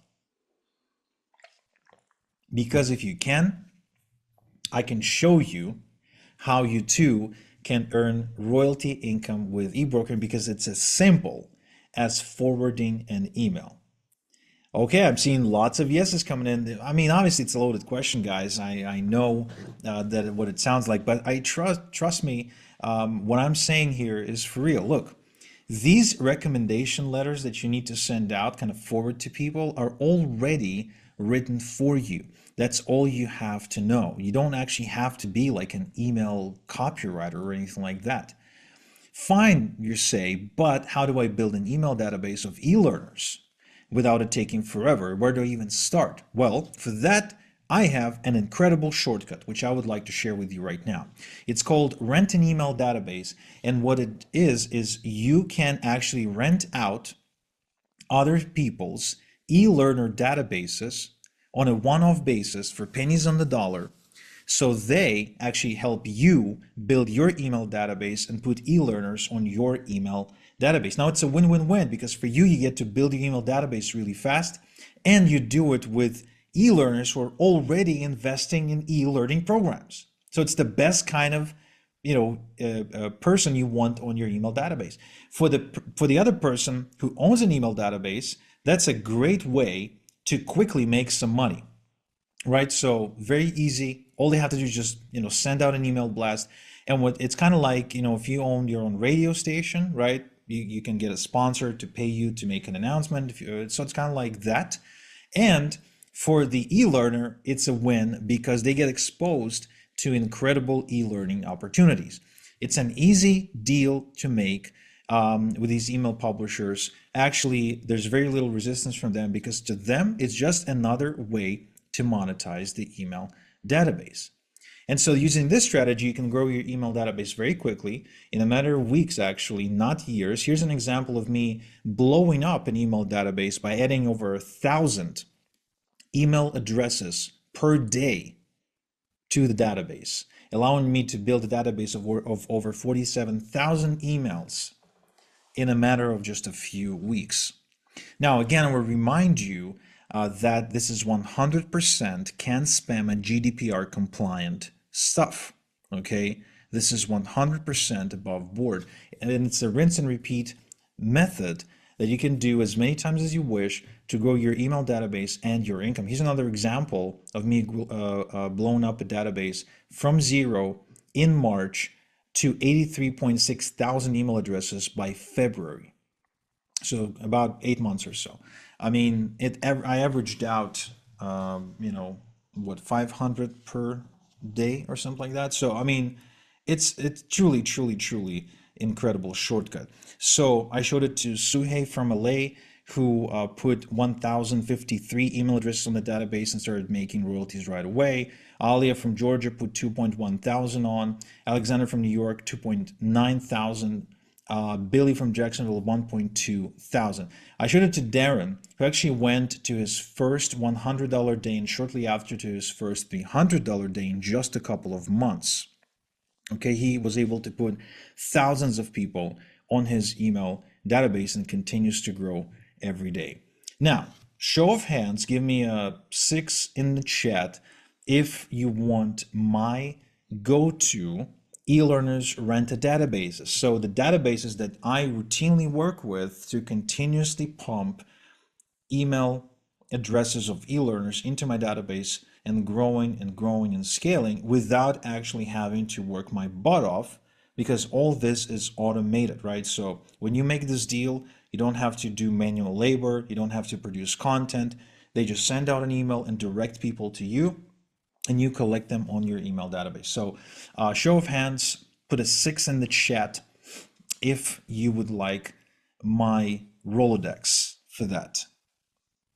Because if you can, I can show you how you too can earn royalty income with eBroker, because it's as simple as forwarding an email. Okay, I'm seeing lots of yeses coming in. I mean, obviously it's a loaded question, guys. I know that what it sounds like, but I trust me. What I'm saying here is for real. Look, These recommendation letters that you need to send out, kind of forward to people, are already written for you. That's all you have to know. You don't actually have to be like an email copywriter or anything like that. Fine, you say, but how do I build an email database of e-learners without it taking forever? Where do I even start? Well, for that, I have an incredible shortcut, which I would like to share with you right now. It's called Rent an Email Database. And what it is you can actually rent out other people's e-learner databases on a one-off basis for pennies on the dollar. So they actually help you build your email database and put e-learners on your email database. Now it's a win-win-win because for you, you get to build your email database really fast, and you do it with e-learners who are already investing in e-learning programs. So it's the best kind of person you want on your email database. For the other person who owns an email database, that's a great way to quickly make some money. Right, so very easy. All they have to do is just send out an email blast, and it's kind of like if you own your own radio station, right? You can get a sponsor to pay you to make an announcement. So it's kind of like that. And for the e-learner, it's a win because they get exposed to incredible e-learning opportunities. It's an easy deal to make with these email publishers. Actually, there's very little resistance from them because to them, it's just another way to monetize the email database. And so using this strategy, you can grow your email database very quickly in a matter of weeks, actually, not years. Here's an example of me blowing up an email database by adding over 1,000 email addresses per day to the database, allowing me to build a database of over 47,000 emails in a matter of just a few weeks. Now, again, I will remind you that this is 100% CAN spam and GDPR compliant stuff. Okay, this is 100% above board, and it's a rinse and repeat method that you can do as many times as you wish to grow your email database and your income. Here's another example of me blowing up a database from zero in March to 83.6 thousand email addresses by February. So about 8 months or so. I mean, I averaged out, 500 per day or something like that. So I mean, it's truly, truly, truly incredible shortcut. So I showed it to Suhei from LA, who put 1,053 email addresses on the database and started making royalties right away. Alia from Georgia put 2.1 thousand on. Alexander from New York, 2.9 thousand. Billy from Jacksonville, 1.2 thousand. I showed it to Darren, who actually went to his first $100 day and shortly after to his first $300 day in just a couple of months. Okay, he was able to put thousands of people on his email database and continues to grow every day. Now, show of hands, give me a 6 in the chat if you want my go-to e-learners rent a databases. So the databases that I routinely work with to continuously pump email addresses of e-learners into my database and growing and growing and scaling without actually having to work my butt off, because all this is automated, right? So when you make this deal, you don't have to do manual labor, you don't have to produce content. They just send out an email and direct people to you, and you collect them on your email database. So show of hands, put a 6 in the chat if you would like my Rolodex for that.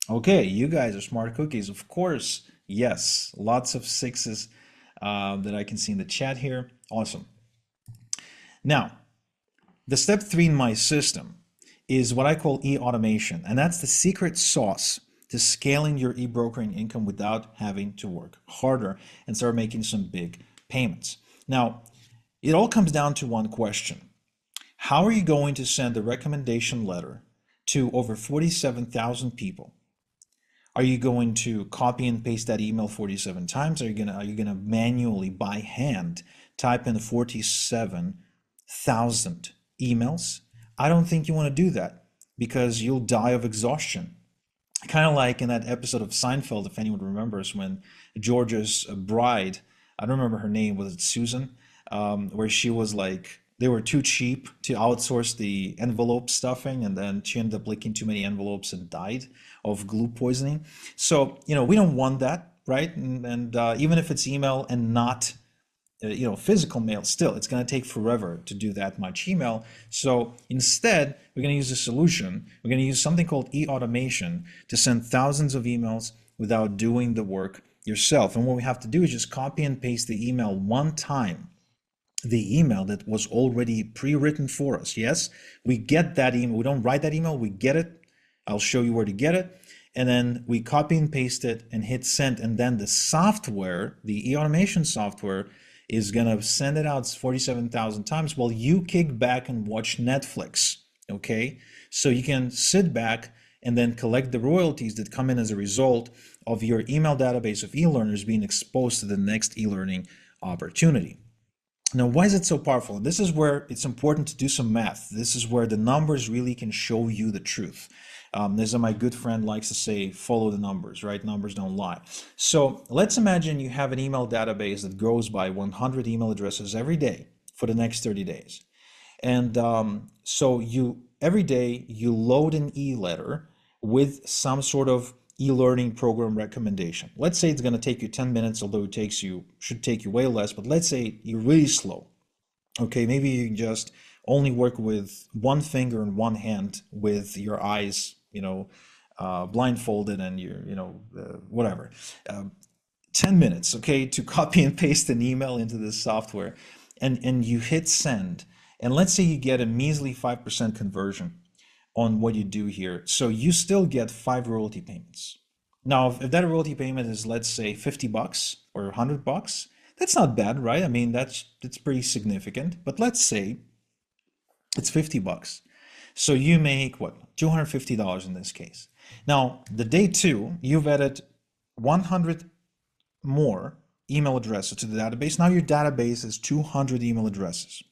Okay, you guys are smart cookies, of course. Yes, lots of 6s that I can see in the chat here. Awesome. Now, the step 3 in my system is what I call e-automation, and that's the secret sauce to scaling your e-brokering income without having to work harder and start making some big payments. Now, it all comes down to one question. How are you going to send a recommendation letter to over 47,000 people? Are you going to copy and paste that email 47 times? Are you gonna manually by hand type in 47,000 emails? I don't think you want to do that because you'll die of exhaustion. Kind of like in that episode of Seinfeld, if anyone remembers, when George's bride, I don't remember her name, was it Susan? Where she was like, they were too cheap to outsource the envelope stuffing, and then she ended up leaking too many envelopes and died of glue poisoning. So, we don't want that, right? And even if it's email and not physical mail, still it's going to take forever to do that much email. So instead, we're going to use a solution. We're going to use something called e-automation to send thousands of emails without doing the work yourself. And what we have to do is just copy and paste the email one time, the email that was already pre-written for us. Yes, we get that email. We don't write that email, we get it. I'll show you where to get it. And then we copy and paste it and hit send. And then the software, the e-automation software, is going to send it out 47,000 times while you kick back and watch Netflix. Okay, so you can sit back and then collect the royalties that come in as a result of your email database of e-learners being exposed to the next e-learning opportunity. Now, why is it so powerful? And this is where it's important to do some math. This is where the numbers really can show you the truth. As my good friend likes to say, follow the numbers, right? Numbers don't lie. So let's imagine you have an email database that grows by 100 email addresses every day for the next 30 days. And so every day you load an e-letter with some sort of e-learning program recommendation. Let's say it's going to take you 10 minutes, although should take you way less, but let's say you're really slow. Okay, maybe you just only work with one finger and one hand with your eyes, blindfolded, and whatever. 10 minutes, okay, to copy and paste an email into this software, and you hit send, and let's say you get a measly 5% conversion on what you do here. So you still get 5 royalty payments. Now, if that royalty payment is, let's say, $50 or $100, that's not bad, right? I mean, that's pretty significant. But let's say it's $50. So you make what? $250 in this case. Now, the day 2, you've added 100 more email addresses to the database. Now your database is 200 email addresses.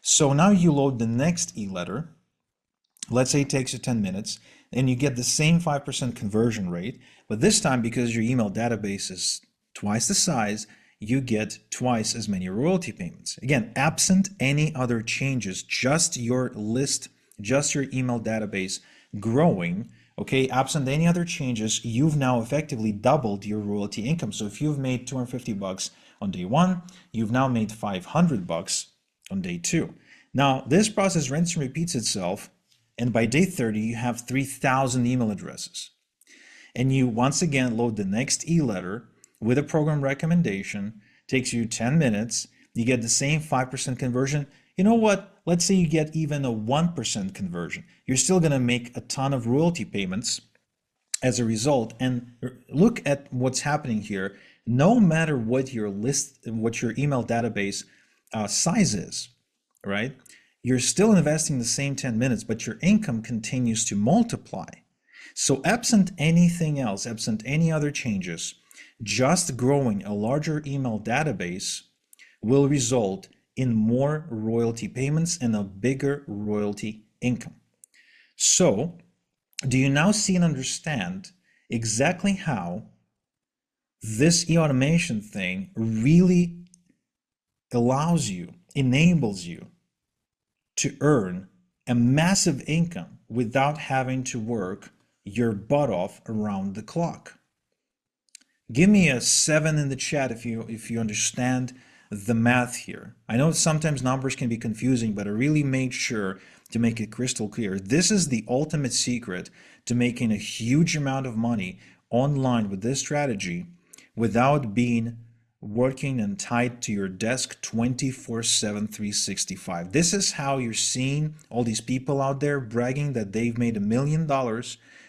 So now you load the next e-letter. Let's say it takes you 10 minutes, and you get the same 5% conversion rate, but this time, because your email database is twice the size, you get twice as many royalty payments. Again, absent any other changes, just your list, just your email database growing, okay, absent any other changes, you've now effectively doubled your royalty income. So if you've made $250 on day 1, you've now made $500 on day 2. Now, this process rinses and repeats itself, and by day 30, you have 3,000 email addresses. And you once again load the next e-letter with a program recommendation. Takes you 10 minutes. You get the same 5% conversion. You know what? Let's say you get even a 1% conversion. You're still going to make a ton of royalty payments as a result. And look at what's happening here. No matter what your email database size is, right? You're still investing the same 10 minutes, but your income continues to multiply. So absent anything else, absent any other changes, just growing a larger email database will result in more royalty payments and a bigger royalty income. So, do you now see and understand exactly how this e-automation thing really enables you to earn a massive income without having to work your butt off around the clock? Give me a 7 in the chat if you understand the math here. I know sometimes numbers can be confusing, but I really made sure to make it crystal clear. This is the ultimate secret to making a huge amount of money online with this strategy without being working and tied to your desk 24/7, 365. This is how you're seeing all these people out there bragging that they've made $1 million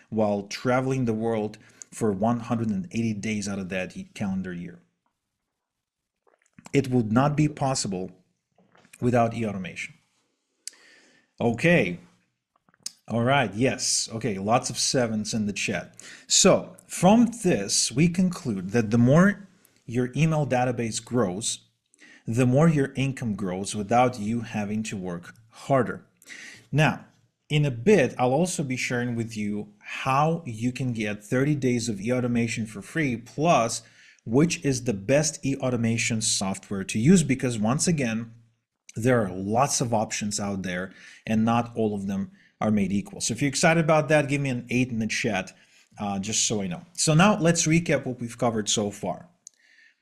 while traveling the world for 180 days out of that calendar year. It would not be possible without e-automation. Okay. All right. Yes. Okay. Lots of 7s in the chat. So from this, we conclude that the more your email database grows, the more your income grows without you having to work harder. Now, in a bit, I'll also be sharing with you how you can get 30 days of e-automation for free, plus which is the best e-automation software to use, because once again, There are lots of options out there, and not all of them are made equal. So if you're excited about that, give me an 8 in the chat, just so I know. So now let's recap what we've covered so far.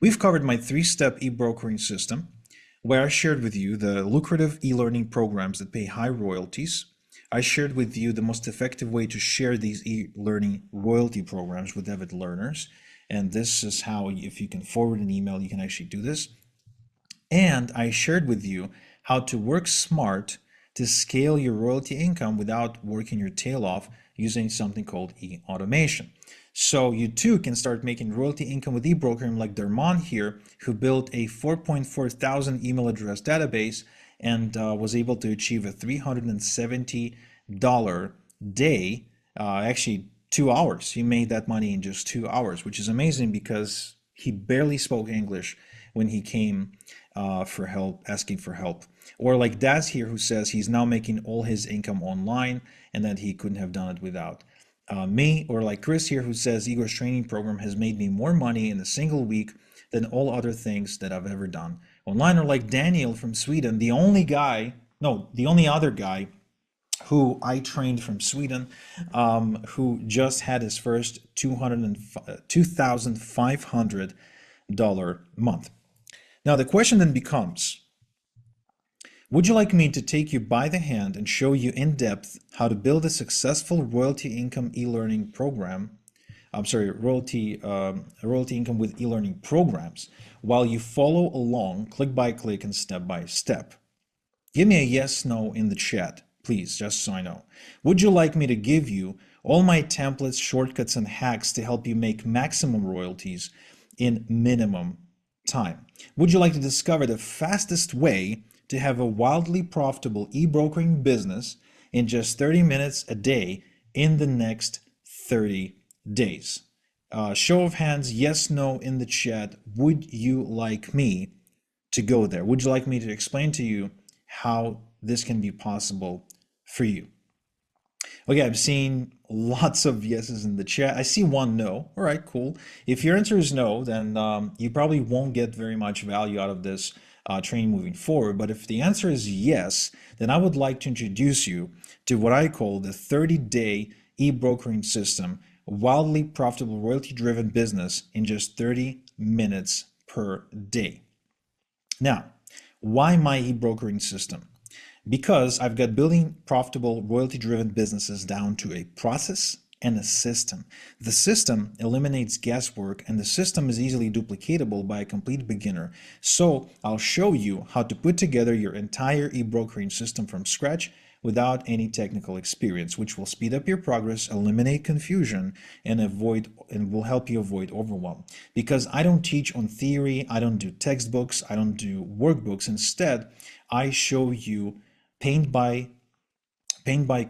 We've covered my 3-step e-brokering system, where I shared with you the lucrative e-learning programs that pay high royalties. I shared with you the most effective way to share these e-learning royalty programs with avid learners. And this is how, if you can forward an email, you can actually do this. And I shared with you how to work smart to scale your royalty income without working your tail off using something called e-automation. So you too can start making royalty income with eBrokering like Dermon here, who built a 4.4 thousand email address database and was able to achieve a $370 day, actually 2 hours. He made that money in just 2 hours, which is amazing because he barely spoke English when he came for help, asking for help. Or like Daz here, who says he's now making all his income online and that he couldn't have done it without me. Or like Chris here, who says Igor's training program has made me more money in a single week than all other things that I've ever done online. Or like Daniel from Sweden, the only other guy who I trained from Sweden, who just had his first $2,500 month. Now the question then becomes, would you like me to take you by the hand and show you in depth how to build a successful royalty income e-learning program? Royalty income with e-learning programs while you follow along click by click and step by step. Give me a yes, no in the chat, please, just so I know. Would you like me to give you all my templates, shortcuts, and hacks to help you make maximum royalties in minimum time? Would you like to discover the fastest way to have a wildly profitable e-brokering business in just 30 minutes a day in the next 30 days? Show of hands, yes, no in the chat. Would you like me to go there? Would you like me to explain to you how this can be possible for you? Okay, I'm seeing lots of yeses in the chat. I see one no. All right, cool. If your answer is no, then you probably won't get very much value out of this training moving forward. But if the answer is yes, then I would like to introduce you to what I call the 30-day e-brokering system, wildly profitable royalty-driven business in just 30 minutes per day. Now, why my e-brokering system? Because I've got building profitable royalty-driven businesses down to a process and a system. The system eliminates guesswork, and the system is easily duplicatable by a complete beginner. So I'll show you how to put together your entire e-brokering system from scratch without any technical experience, which will speed up your progress, eliminate confusion, and will help you avoid overwhelm. Because I don't teach on theory, I don't do textbooks, I don't do workbooks. Instead, I show you paint by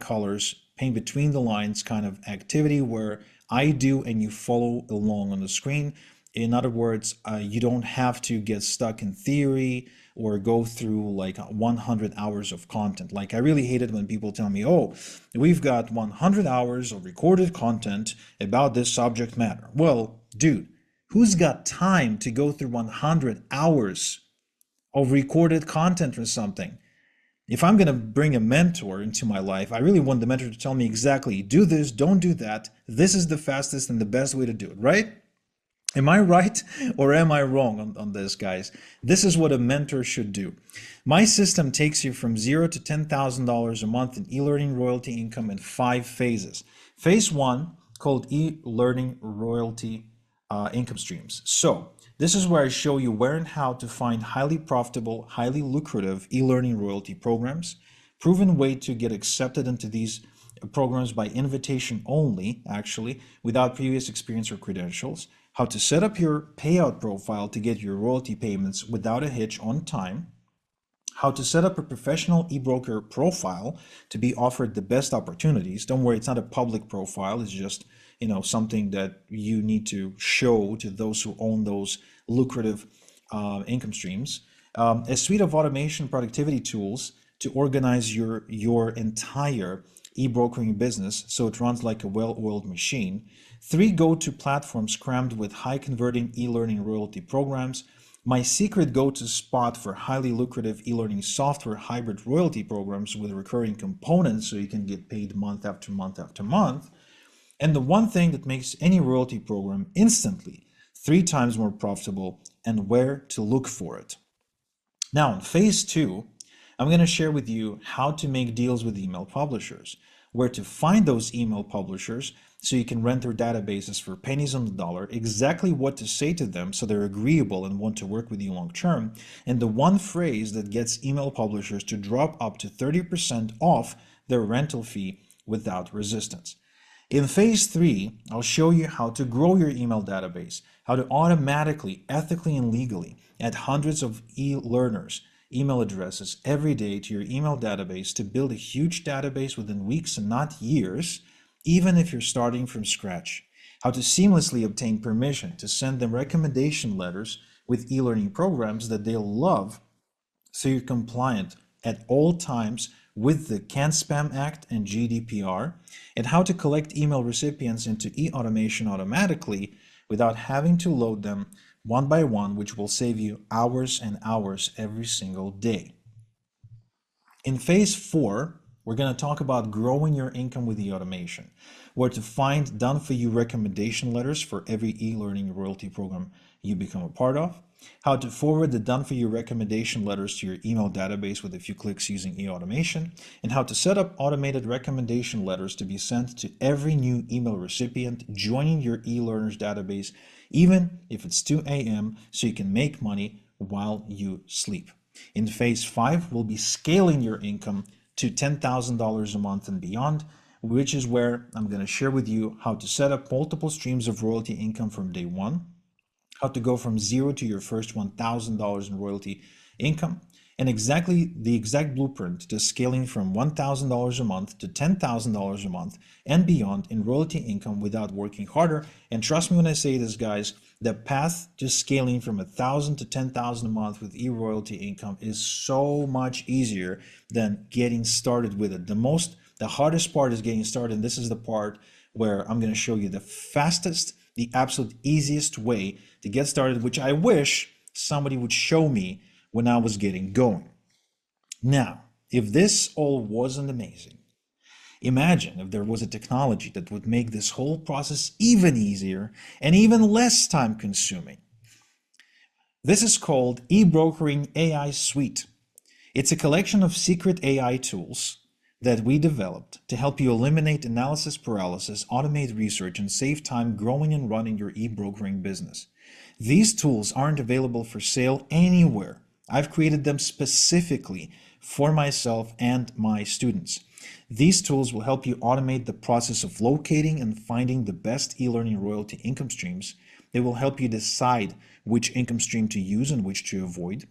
colors, paint between the lines kind of activity where I do and you follow along on the screen. In other words, you don't have to get stuck in theory or go through like 100 hours of content. Like, I really hate it when people tell me, oh, we've got 100 hours of recorded content about this subject matter. Well, dude, who's got time to go through 100 hours of recorded content for something? If I'm going to bring a mentor into my life, I really want the mentor to tell me exactly, do this, don't do that. This is the fastest and the best way to do it, right? Am I right or am I wrong on this, guys? This is what a mentor should do. My system takes you from $0 to $10,000 a month in e-learning royalty income in 5 phases. Phase 1, called e-learning royalty income streams. So this is where I show you where and how to find highly profitable, highly lucrative e-learning royalty programs, proven way to get accepted into these programs by invitation only, actually, without previous experience or credentials, how to set up your payout profile to get your royalty payments without a hitch on time, how to set up a professional e-broker profile to be offered the best opportunities. Don't worry, it's not a public profile, it's just something that you need to show to those who own those lucrative income streams. A suite of automation productivity tools to organize your entire e-brokering business so it runs like a well-oiled machine. 3 go-to platforms crammed with high-converting e-learning royalty programs. My secret go-to spot for highly lucrative e-learning software hybrid royalty programs with recurring components so you can get paid month after month after month. And the one thing that makes any royalty program instantly 3 times more profitable and where to look for it. Now, in phase 2, I'm going to share with you how to make deals with email publishers, where to find those email publishers so you can rent their databases for pennies on the dollar, exactly what to say to them so they're agreeable and want to work with you long term, and the one phrase that gets email publishers to drop up to 30% off their rental fee without resistance. In phase 3, I'll show you how to grow your email database, how to automatically, ethically, and legally add hundreds of e-learners, email addresses every day to your email database to build a huge database within weeks and not years, even if you're starting from scratch. How to seamlessly obtain permission to send them recommendation letters with e-learning programs that they'll love so you're compliant at all times with the Can Spam Act and GDPR, and how to collect email recipients into e-automation automatically without having to load them one by one, which will save you hours and hours every single day. In phase 4, we're going to talk about growing your income with e-automation, where to find done-for-you recommendation letters for every e-learning royalty program you become a part of, how to forward the done-for-you recommendation letters to your email database with a few clicks using e-automation, and how to set up automated recommendation letters to be sent to every new email recipient joining your e-learners database, even if it's 2 a.m., so you can make money while you sleep. In phase 5, we'll be scaling your income to $10,000 a month and beyond, which is where I'm going to share with you how to set up multiple streams of royalty income from day one, how to go from zero to your first $1,000 in royalty income, and the exact blueprint to scaling from $1,000 a month to $10,000 a month and beyond in royalty income without working harder. And trust me when I say this, guys, the path to scaling from $1,000 to $10,000 a month with e-royalty income is so much easier than getting started with it. The hardest part is getting started, and this is the part where I'm going to show you the fastest, the absolute easiest way to get started, which I wish somebody would show me when I was getting going. Now, if this all wasn't amazing, imagine if there was a technology that would make this whole process even easier and even less time consuming. This is called eBrokering AI Suite. It's a collection of secret AI tools that we developed to help you eliminate analysis paralysis, automate research, and save time growing and running your e-brokering business. These tools aren't available for sale anywhere. I've created them specifically for myself and my students. These tools will help you automate the process of locating and finding the best e-learning royalty income streams. They will help you decide which income stream to use and which to avoid.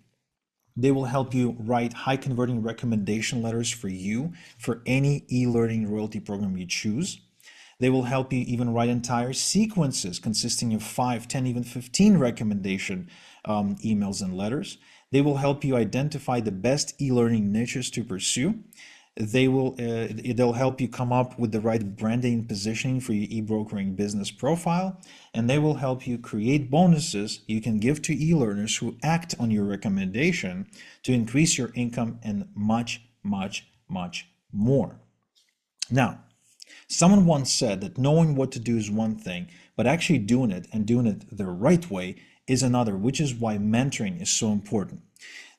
They will help you write high converting recommendation letters for you for any e-learning royalty program you choose. They will help you even write entire sequences consisting of 5, 10, even 15 recommendation emails and letters. They will help you identify the best e-learning niches to pursue. They'll help you come up with the right branding and positioning for your e-brokering business profile, and they will help you create bonuses you can give to e-learners who act on your recommendation to increase your income and much, much, much more. Now, someone once said that knowing what to do is one thing, but actually doing it and doing it the right way is another, which is why mentoring is so important.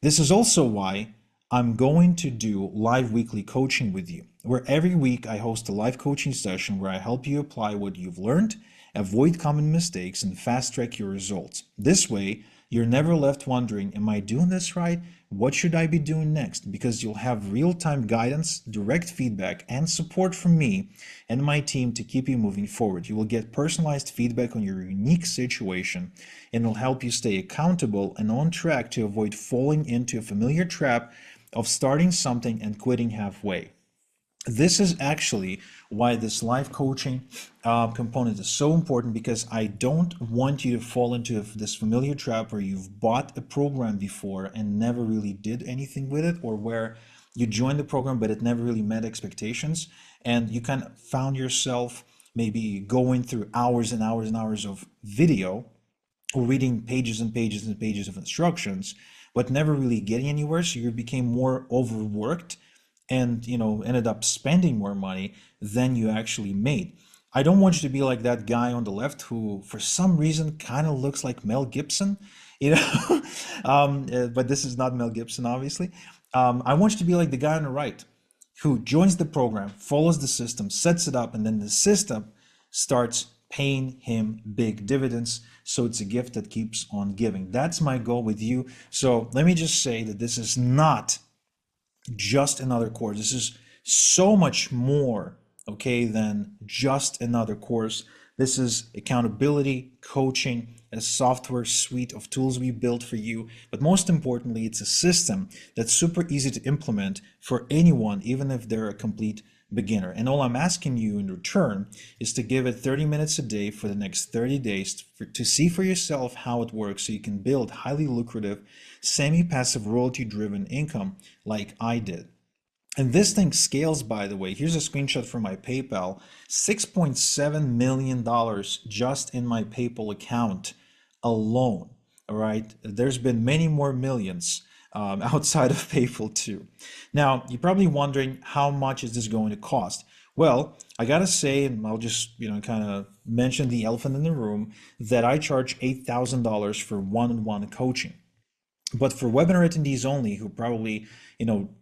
This is also why I'm going to do live weekly coaching with you, where every week I host a live coaching session where I help you apply what you've learned, avoid common mistakes, and fast track your results. This way, you're never left wondering, am I doing this right? What should I be doing next? Because you'll have real-time guidance, direct feedback, and support from me and my team to keep you moving forward. You will get personalized feedback on your unique situation, and it'll help you stay accountable and on track to avoid falling into a familiar trap of starting something and quitting halfway. This is actually why this live coaching component is so important, because I don't want you to fall into this familiar trap where you've bought a program before and never really did anything with it, or where you joined the program but it never really met expectations, and you kind of found yourself maybe going through hours and hours and hours of video or reading pages and pages and pages of instructions, but never really getting anywhere. So you became more overworked and, ended up spending more money than you actually made. I don't want you to be like that guy on the left who, for some reason, kind of looks like Mel Gibson, you know. But this is not Mel Gibson, obviously. I want you to be like the guy on the right who joins the program, follows the system, sets it up, and then the system starts paying him big dividends. So it's a gift that keeps on giving. That's my goal with you. So let me just say that this is not just another course. This is so much more, okay, than just another course. This is accountability, coaching, a software suite of tools we built for you. But most importantly, it's a system that's super easy to implement for anyone, even if they're a complete beginner. And all I'm asking you in return is to give it 30 minutes a day for the next 30 days to see for yourself how it works so you can build highly lucrative, semi-passive royalty-driven income like I did. And this thing scales, by the way. Here's a screenshot from my PayPal. $6.7 million just in my PayPal account alone. All right. There's been many more millions outside of PayPal too. Now, you're probably wondering, how much is this going to cost? Well, I gotta say, and I'll just kind of mention the elephant in the room, that I charge $8,000 for one-on-one coaching. But for webinar attendees only who probably,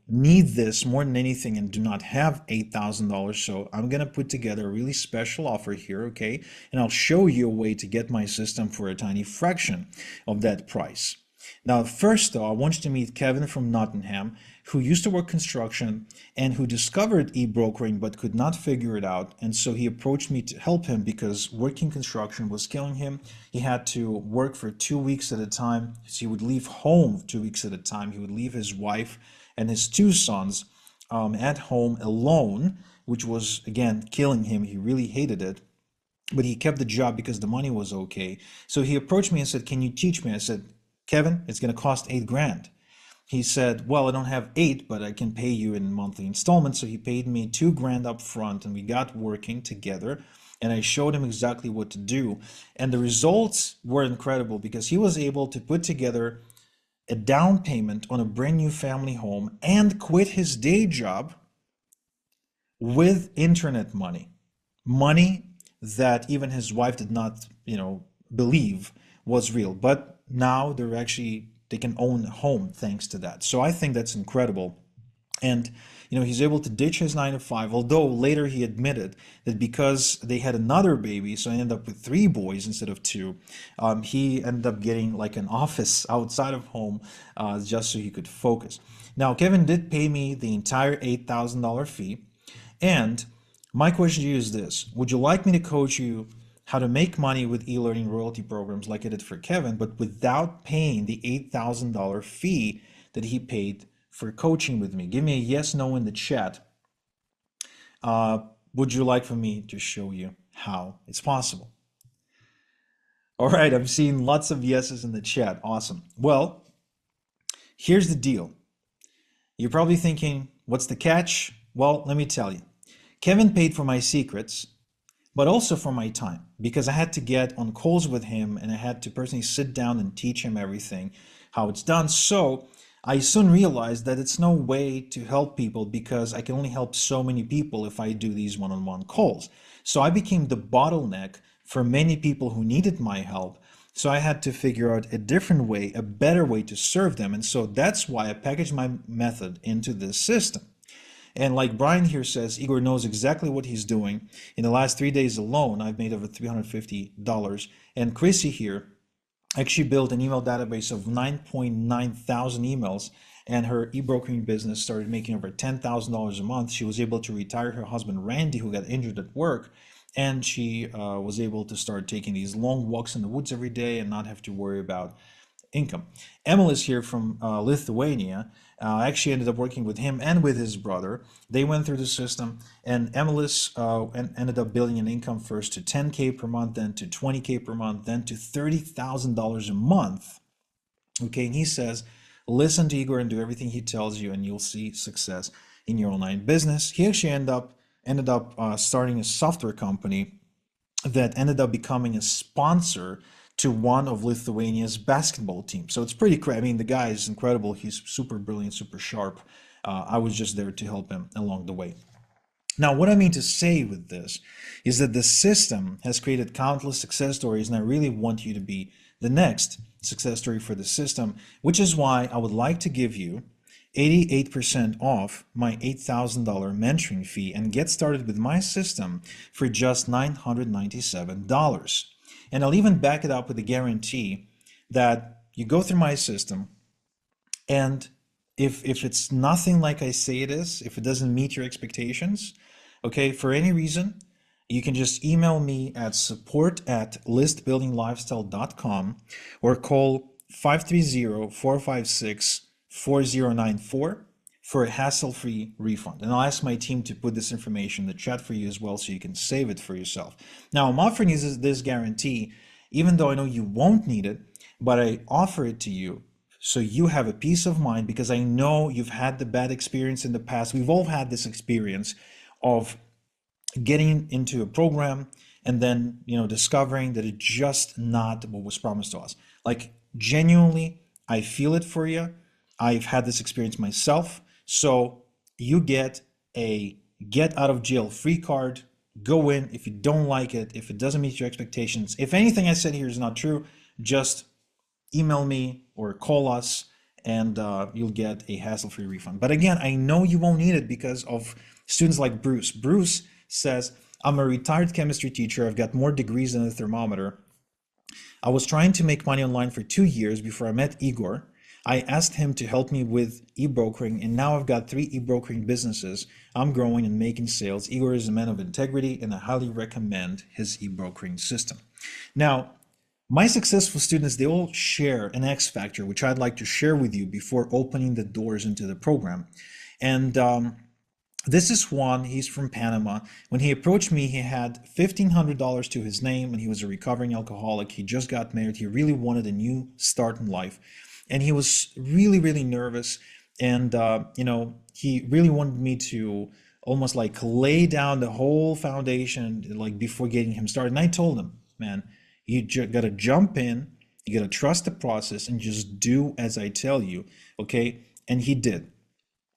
need this more than anything and do not have $8,000, so I'm going to put together a really special offer here, okay? And I'll show you a way to get my system for a tiny fraction of that price. Now, first though, I want you to meet Kevin from Nottingham, who used to work construction and who discovered e-brokering but could not figure it out. And so he approached me to help him because working construction was killing him. He had to work for 2 weeks at a time. So he would leave home 2 weeks at a time. He would leave his wife and his 2 sons at home alone, which was, again, killing him. He really hated it. But he kept the job because the money was okay. So he approached me and said, "Can you teach me?" I said, "Kevin, it's going to cost $8,000. He said, "Well, I don't have 8, but I can pay you in monthly installments." So he paid me $2,000 up front, and we got working together. And I showed him exactly what to do. And the results were incredible because he was able to put together a down payment on a brand new family home and quit his day job with internet money. Money that even his wife did not, believe was real. But now they can own a home thanks to that. So I think that's incredible. And he's able to ditch his 9 to 5, although later he admitted that because they had another baby, so I ended up with 3 boys instead of 2, he ended up getting like an office outside of home just so he could focus. Now, Kevin did pay me the entire $8,000 fee. And my question to you is this: would you like me to coach you how to make money with e-learning royalty programs like I did for Kevin, but without paying the $8,000 fee that he paid for coaching with me? Give me a yes, no in the chat. Would you like for me to show you how it's possible? All right, I'm seeing lots of yeses in the chat. Awesome. Well, here's the deal. You're probably thinking, what's the catch? Well, let me tell you. Kevin paid for my secrets, but also for my time, because I had to get on calls with him and I had to personally sit down and teach him everything, how it's done. So I soon realized that it's no way to help people because I can only help so many people if I do these one-on-one calls. So I became the bottleneck for many people who needed my help. So I had to figure out a different way, a better way to serve them. And so that's why I packaged my method into this system. And like Brian here says, Igor knows exactly what he's doing. In the last 3 days alone, I've made over $350. And Chrissy here actually built an email database of 9.9 thousand emails, and her e-brokering business started making over $10,000 a month. She was able to retire her husband, Randy, who got injured at work, and she was able to start taking these long walks in the woods every day and not have to worry about income. Emil is here from Lithuania. I actually ended up working with him and with his brother. They went through the system, and Emilis ended up building an income first to $10K per month, then to $20K per month, then to $30,000 a month. Okay, and he says, listen to Igor and do everything he tells you, and you'll see success in your online business. He actually ended up starting a software company that ended up becoming a sponsor to one of Lithuania's basketball teams. So it's pretty crazy. I mean, the guy is incredible. He's super brilliant, super sharp. I was just there to help him along the way. Now, what I mean to say with this is that the system has created countless success stories, and I really want you to be the next success story for the system, which is why I would like to give you 88% off my $8,000 mentoring fee and get started with my system for just $997. And I'll even back it up with a guarantee that you go through my system, and if it's nothing like I say it is, if it doesn't meet your expectations, okay, for any reason, you can just email me at support@listbuildinglifestyle.com or call 530-456-4094 for a hassle-free refund. And I'll ask my team to put this information in the chat for you as well so you can save it for yourself. Now, I'm offering you this guarantee, even though I know you won't need it, but I offer it to you so you have a peace of mind, because I know you've had the bad experience in the past. We've all had this experience of getting into a program and then, discovering that it's just not what was promised to us. Like, genuinely, I feel it for you. I've had this experience myself. So you get a get out of jail free card. Go in. If you don't like it, if it doesn't meet your expectations, if anything I said here is not true, just email me or call us, and you'll get a hassle-free refund. But again, I know you won't need it because of students like Bruce. Bruce says, I'm a retired chemistry teacher. I've got more degrees than a thermometer. I was trying to make money online for 2 years before I met Igor. I asked him to help me with ebrokering, and now I've got 3 ebrokering businesses. I'm growing and making sales. Igor is a man of integrity, and I highly recommend his ebrokering system. Now, my successful students, they all share an X factor, which I'd like to share with you before opening the doors into the program. And this is Juan. He's from Panama. When he approached me, he had $1,500 to his name, and he was a recovering alcoholic. He just got married. He really wanted a new start in life. And he was really, really nervous. And, he really wanted me to almost like lay down the whole foundation, like before getting him started. And I told him, man, you got to jump in, you got to trust the process and just do as I tell you, okay? And he did.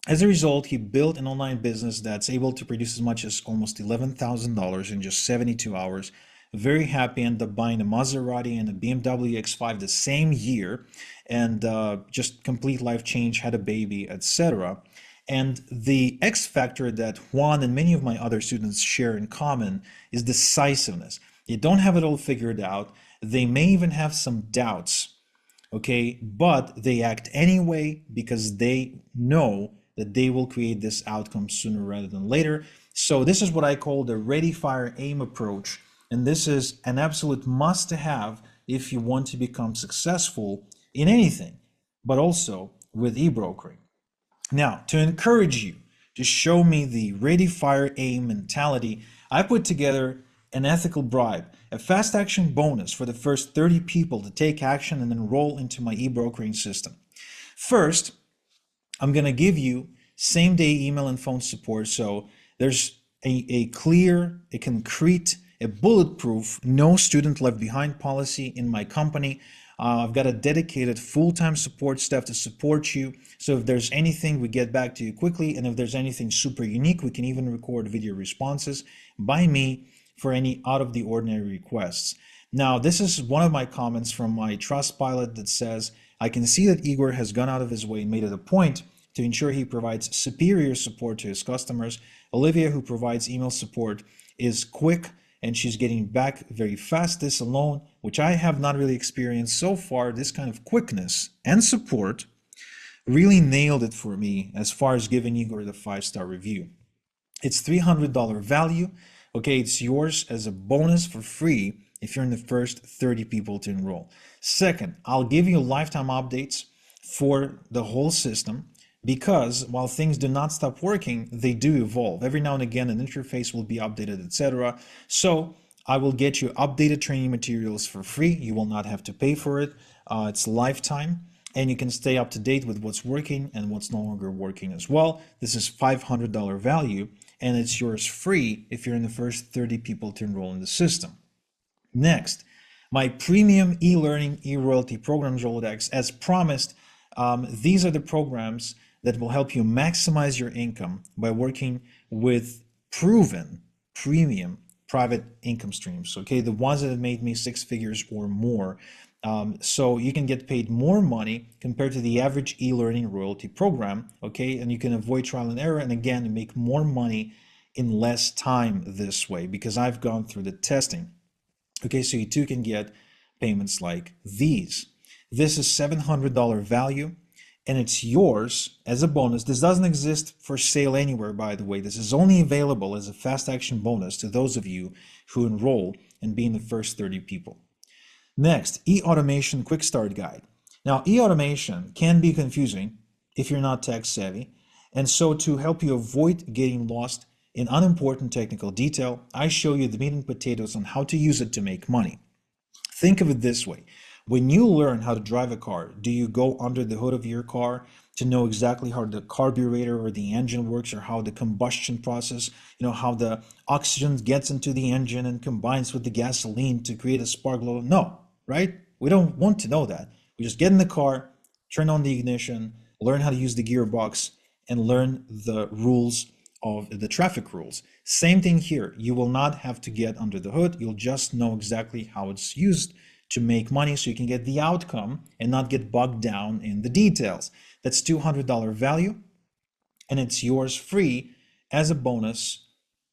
As a result, he built an online business that's able to produce as much as almost $11,000 in just 72 hours. Very happy, ended up buying a Maserati and a BMW X5 the same year, and just complete life change, had a baby, etc. And the X factor that Juan and many of my other students share in common is decisiveness. They don't have it all figured out. They may even have some doubts, okay? But they act anyway because they know that they will create this outcome sooner rather than later. So this is what I call the ready, fire, aim approach. And this is an absolute must to have if you want to become successful in anything, but also with ebrokering. Now, to encourage you to show me the ready, fire, aim mentality, I put together an ethical bribe, a fast action bonus for the first 30 people to take action and enroll into my ebrokering system. First, I'm going to give you same day email and phone support. So there's a clear, a concrete, a bulletproof, no student left behind policy in my company. I've got a dedicated full-time support staff to support you. So if there's anything, we get back to you quickly. And if there's anything super unique, we can even record video responses by me for any out of the ordinary requests. Now, this is one of my comments from my Trustpilot that says, I can see that Igor has gone out of his way and made it a point to ensure he provides superior support to his customers. Olivia, who provides email support, is quick and she's getting back very fast. This alone, which I have not really experienced so far, this kind of quickness and support really nailed it for me as far as giving Igor the 5-star review. It's $300 value. Okay, it's yours as a bonus for free if you're in the first 30 people to enroll. Second, I'll give you lifetime updates for the whole system because while things do not stop working, they do evolve. Every now and again, an interface will be updated, etc. So I will get you updated training materials for free. You will not have to pay for it. It's lifetime. And you can stay up to date with what's working and what's no longer working as well. This is $500 value. And it's yours free if you're in the first 30 people to enroll in the system. Next, my premium e-learning e-royalty programs Rolodex. As promised, these are the programs that will help you maximize your income by working with proven premium private income streams. Okay, the ones that have made me 6 figures or more. So you can get paid more money compared to the average e-learning royalty program. Okay, and you can avoid trial and error, and again, make more money in less time this way, because I've gone through the testing. Okay, so you too can get payments like these. This is $700 value, and it's yours as a bonus. This doesn't exist for sale anywhere, by the way. This is only available as a fast action bonus to those of you who enroll and be in the first 30 people. Next, e-automation quick start guide. Now, e-automation can be confusing if you're not tech savvy, and so to help you avoid getting lost in unimportant technical detail, I show you the meat and potatoes on how to use it to make money. Think of it this way. When you learn how to drive a car, do you go under the hood of your car to know exactly how the carburetor or the engine works, or how the combustion process, how the oxygen gets into the engine and combines with the gasoline to create a spark plug? No, right? We don't want to know that. We just get in the car, turn on the ignition, learn how to use the gearbox, and learn the rules of the traffic rules. Same thing here. You will not have to get under the hood. You'll just know exactly how it's used to make money, so you can get the outcome and not get bogged down in the details. That's $200 value, and it's yours free as a bonus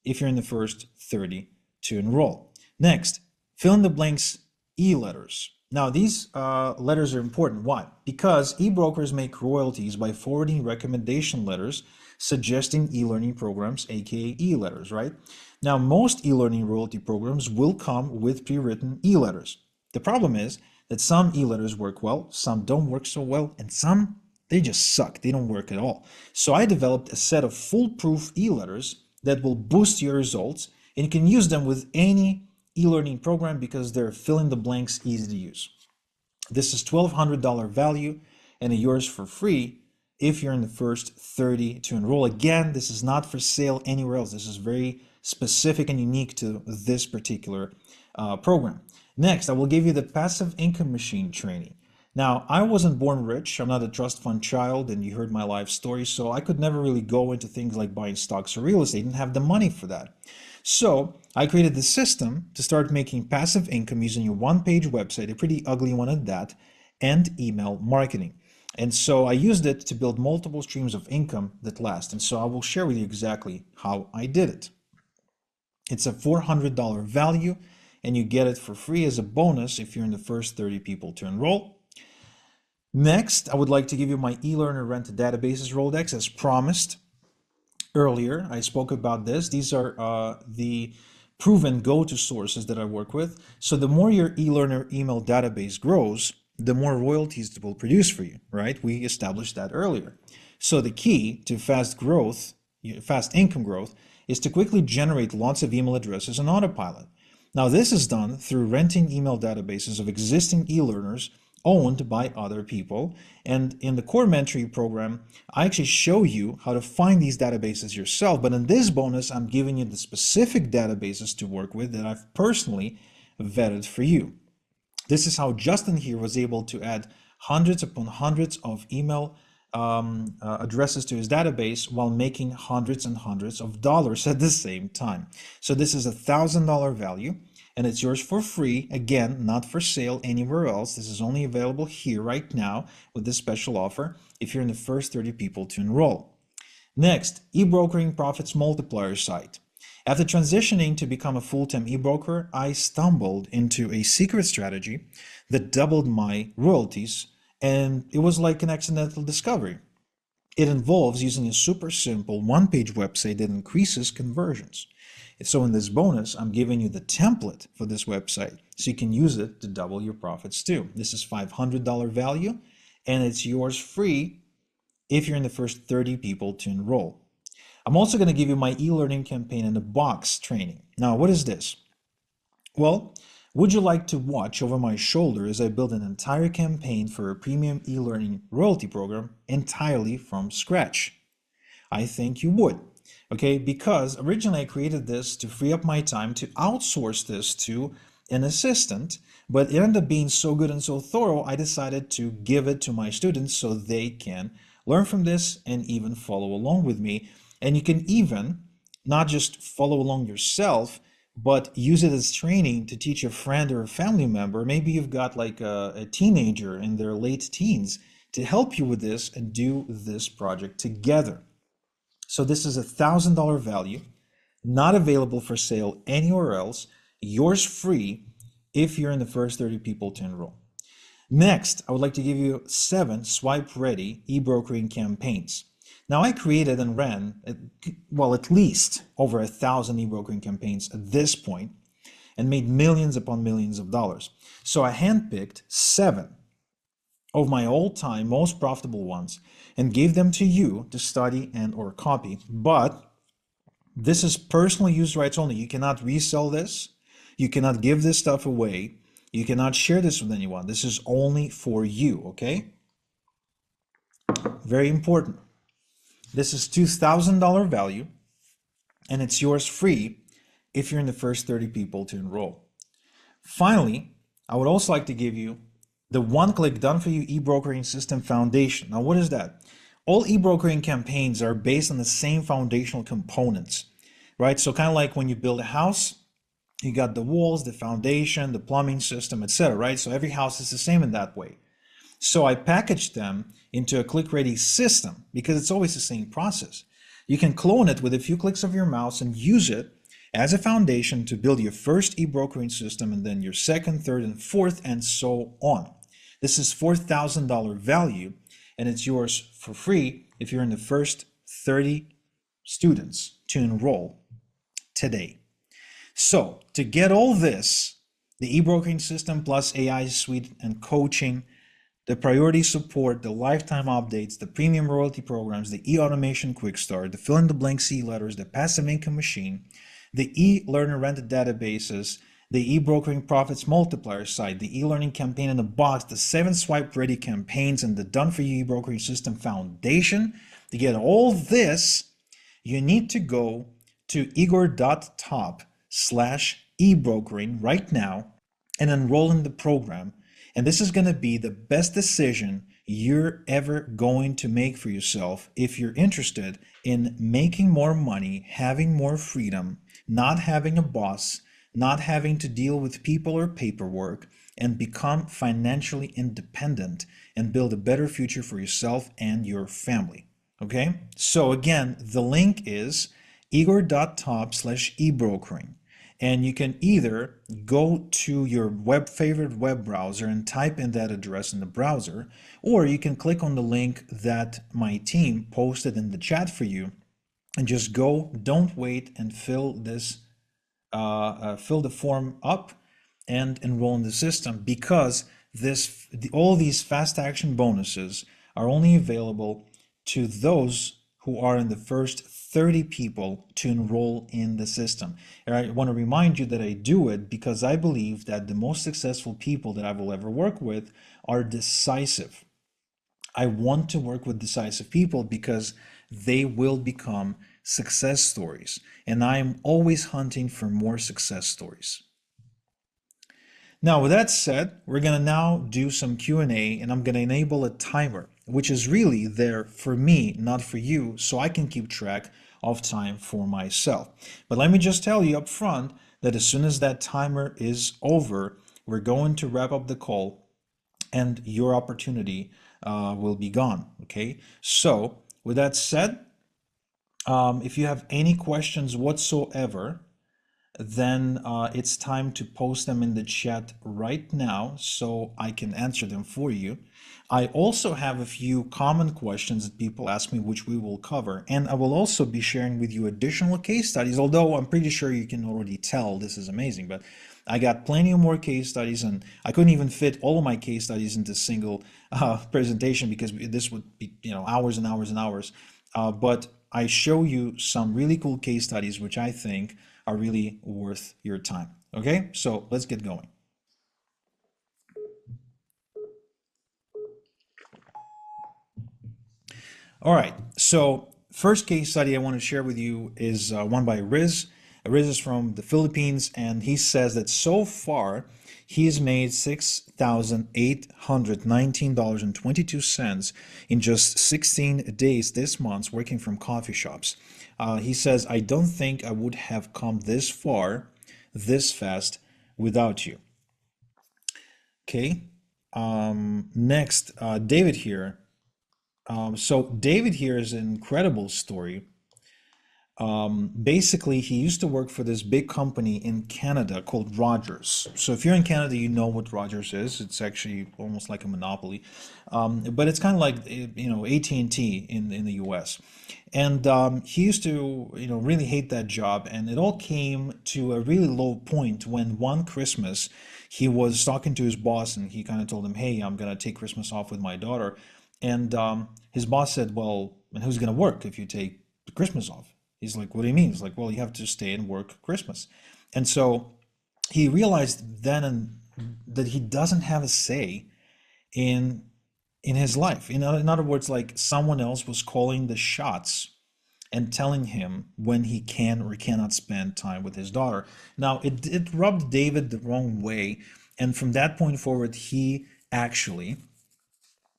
if you're in the first 30 to enroll. Next, fill in the blanks e-letters. Now, these letters are important. Why? Because e-brokers make royalties by forwarding recommendation letters suggesting e-learning programs, aka e-letters, right? Now, most e-learning royalty programs will come with pre-written e-letters. The problem is that some e-letters work well, some don't work so well, and some, they just suck. They don't work at all. So I developed a set of foolproof e-letters that will boost your results, and you can use them with any e-learning program because they're fill in the blanks, easy to use. This is $1,200 value and yours for free if you're in the first 30 to enroll. Again, this is not for sale anywhere else. This is very specific and unique to this particular program. Next, I will give you the passive income machine training. Now, I wasn't born rich. I'm not a trust fund child, and you heard my life story, so I could never really go into things like buying stocks or real estate. I didn't have the money for that. So I created the system to start making passive income using your one-page website, a pretty ugly one at that, and email marketing. And so I used it to build multiple streams of income that last. And so I will share with you exactly how I did it. It's a $400 value, and you get it for free as a bonus if you're in the first 30 people to enroll. Next, I would like to give you my eLearner Rent Databases Rolodex as promised. Earlier, I spoke about this. These are the proven go-to sources that I work with. So the more your eLearner email database grows, the more royalties it will produce for you, right? We established that earlier. So the key to fast income growth, is to quickly generate lots of email addresses on autopilot. Now, this is done through renting email databases of existing e-learners owned by other people. And in the core mentoring program, I actually show you how to find these databases yourself. But in this bonus, I'm giving you the specific databases to work with that I've personally vetted for you. This is how Justin here was able to add hundreds upon hundreds of email addresses to his database while making hundreds and hundreds of dollars at the same time. So this is $1,000 value, and it's yours for free. Again, not for sale anywhere else. This is only available here right now with this special offer if you're in the first 30 people to enroll. Next, eBrokering Profits Multiplier site. After transitioning to become a full-time e-broker, I stumbled into a secret strategy that doubled my royalties, and it was like an accidental discovery. It involves using a super simple one-page website that increases conversions. So in this bonus, I'm giving you the template for this website so you can use it to double your profits too. This is $500 value, and it's yours free if you're in the first 30 people to enroll. I'm also going to give you my e-learning campaign in a box training. Now, what is this? Well, would you like to watch over my shoulder as I build an entire campaign for a premium e-learning royalty program entirely from scratch? I think you would. Okay, because originally I created this to free up my time to outsource this to an assistant, but it ended up being so good and so thorough, I decided to give it to my students so they can learn from this and even follow along with me. And you can even not just follow along yourself, but use it as training to teach a friend or a family member. Maybe you've got like a teenager in their late teens to help you with this and do this project together. So this is $1,000 value, not available for sale anywhere else, yours free if you're in the first 30 people to enroll. Next, I would like to give you 7 swipe-ready e-brokering campaigns. Now, I created and ran, well, at least over 1,000 e-brokering campaigns at this point and made millions upon millions of dollars. So I handpicked 7 of my all-time most profitable ones and gave them to you to study and or copy. But this is personal use rights only. You cannot resell this. You cannot give this stuff away. You cannot share this with anyone. This is only for you, okay? Very important. This is $2,000 value, and it's yours free if you're in the first 30 people to enroll. Finally, I would also like to give you the one-click done-for-you e-brokering system foundation. Now, what is that? All e-brokering campaigns are based on the same foundational components, right? So kind of like when you build a house, you got the walls, the foundation, the plumbing system, etc., right? So every house is the same in that way. So I packaged them into a click-ready system because it's always the same process. You can clone it with a few clicks of your mouse and use it as a foundation to build your first e-brokering system and then your second, third, and fourth, and so on. This is $4,000 value, and it's yours for free if you're in the first 30 students to enroll today. So to get all this, the e-brokering system plus AI suite and coaching, the priority support, the lifetime updates, the premium royalty programs, the e-automation quick start, the fill-in-the-blank letters, the passive income machine, the e-learner rented databases, the e-brokering profits multiplier site, the e-learning campaign in a box, the 7 swipe ready campaigns, and the done for you e-brokering system foundation. To get all this, you need to go to igor.top/ebrokering right now and enroll in the program. And this is going to be the best decision you're ever going to make for yourself if you're interested in making more money, having more freedom, not having a boss, not having to deal with people or paperwork, and become financially independent and build a better future for yourself and your family. Okay? So again, the link is igor.top/ebrokering. And you can either go to your favorite web browser and type in that address in the browser, or you can click on the link that my team posted in the chat for you and just go, don't wait, and fill this, fill the form up and enroll in the system, because all these fast action bonuses are only available to those who are in the first 30 people to enroll in the system. And I want to remind you that I do it because I believe that the most successful people that I will ever work with are decisive. I want to work with decisive people because they will become success stories. And I am always hunting for more success stories. Now, with that said, we're going to now do some Q&A, and I'm going to enable a timer, which is really there for me, not for you, so I can keep track of time for myself. But let me just tell you up front that as soon as that timer is over, we're going to wrap up the call and your opportunity will be gone, okay? So with that said, if you have any questions whatsoever, then it's time to post them in the chat right now so I can answer them for you. I also have a few common questions that people ask me, which we will cover. And I will also be sharing with you additional case studies, although I'm pretty sure you can already tell this is amazing. But I got plenty of more case studies, and I couldn't even fit all of my case studies into a single presentation because this would be, hours and hours and hours. But I show you some really cool case studies, which I think are really worth your time. Okay, so let's get going. All right, so first case study I want to share with you is one by Riz. Riz is from the Philippines, and he says that so far he's made $6,819.22 in just 16 days this month working from coffee shops. He says, I don't think I would have come this far, this fast without you. Okay. Next, David here. So David here is an incredible story. Basically, he used to work for this big company in Canada called Rogers. So if you're in Canada, you know what Rogers is. It's actually almost like a monopoly, but it's kind of like AT&T in the U.S. And he used to really hate that job, and it all came to a really low point when one Christmas he was talking to his boss, and he kind of told him, "Hey, I'm gonna take Christmas off with my daughter," and his boss said, "Well, and who's gonna work if you take Christmas off?" He's like, what do you mean? He's like, well, you have to stay and work Christmas. And so he realized then that he doesn't have a say in his life. In other words, like someone else was calling the shots and telling him when he can or cannot spend time with his daughter. Now, it rubbed David the wrong way. And from that point forward, he actually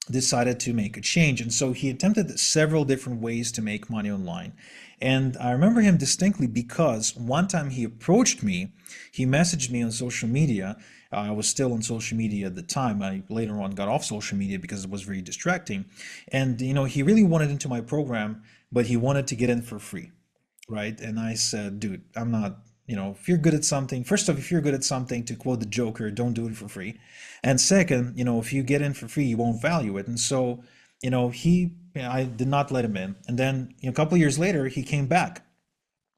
decided to make a change. And so he attempted several different ways to make money online. And I remember him distinctly because one time he approached me, he messaged me on social media. I was still on social media at the time. I later on got off social media because it was very distracting. And, he really wanted into my program, but he wanted to get in for free, right? And I said, dude, I'm not, if you're good at something, first off, if you're good at something, to quote the Joker, don't do it for free. And second, if you get in for free, you won't value it. And so, I did not let him in. And then a couple of years later, he came back.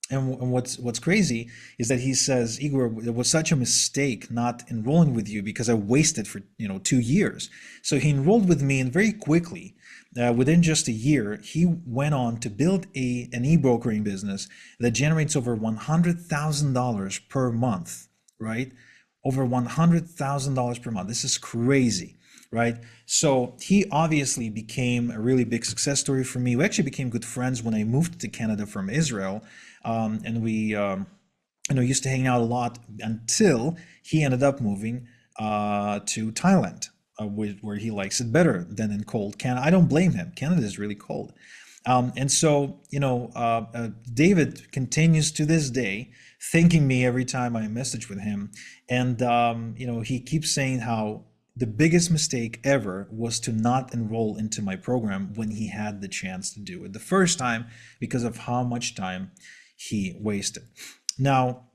And what's crazy is that he says, Igor, it was such a mistake not enrolling with you because I wasted for 2 years. So he enrolled with me, and very quickly, within just a year, he went on to build an e-brokering business that generates over $100,000 per month, right? Over $100,000 per month. This is crazy, right? So he obviously became a really big success story for me. We actually became good friends when I moved to Canada from Israel, and we used to hang out a lot until he ended up moving to Thailand, where he likes it better than in cold Canada. I don't blame him. Canada is really cold. And so, David continues to this day thanking me every time I message with him. And, he keeps saying how the biggest mistake ever was to not enroll into my program when he had the chance to do it the first time because of how much time he wasted. Now,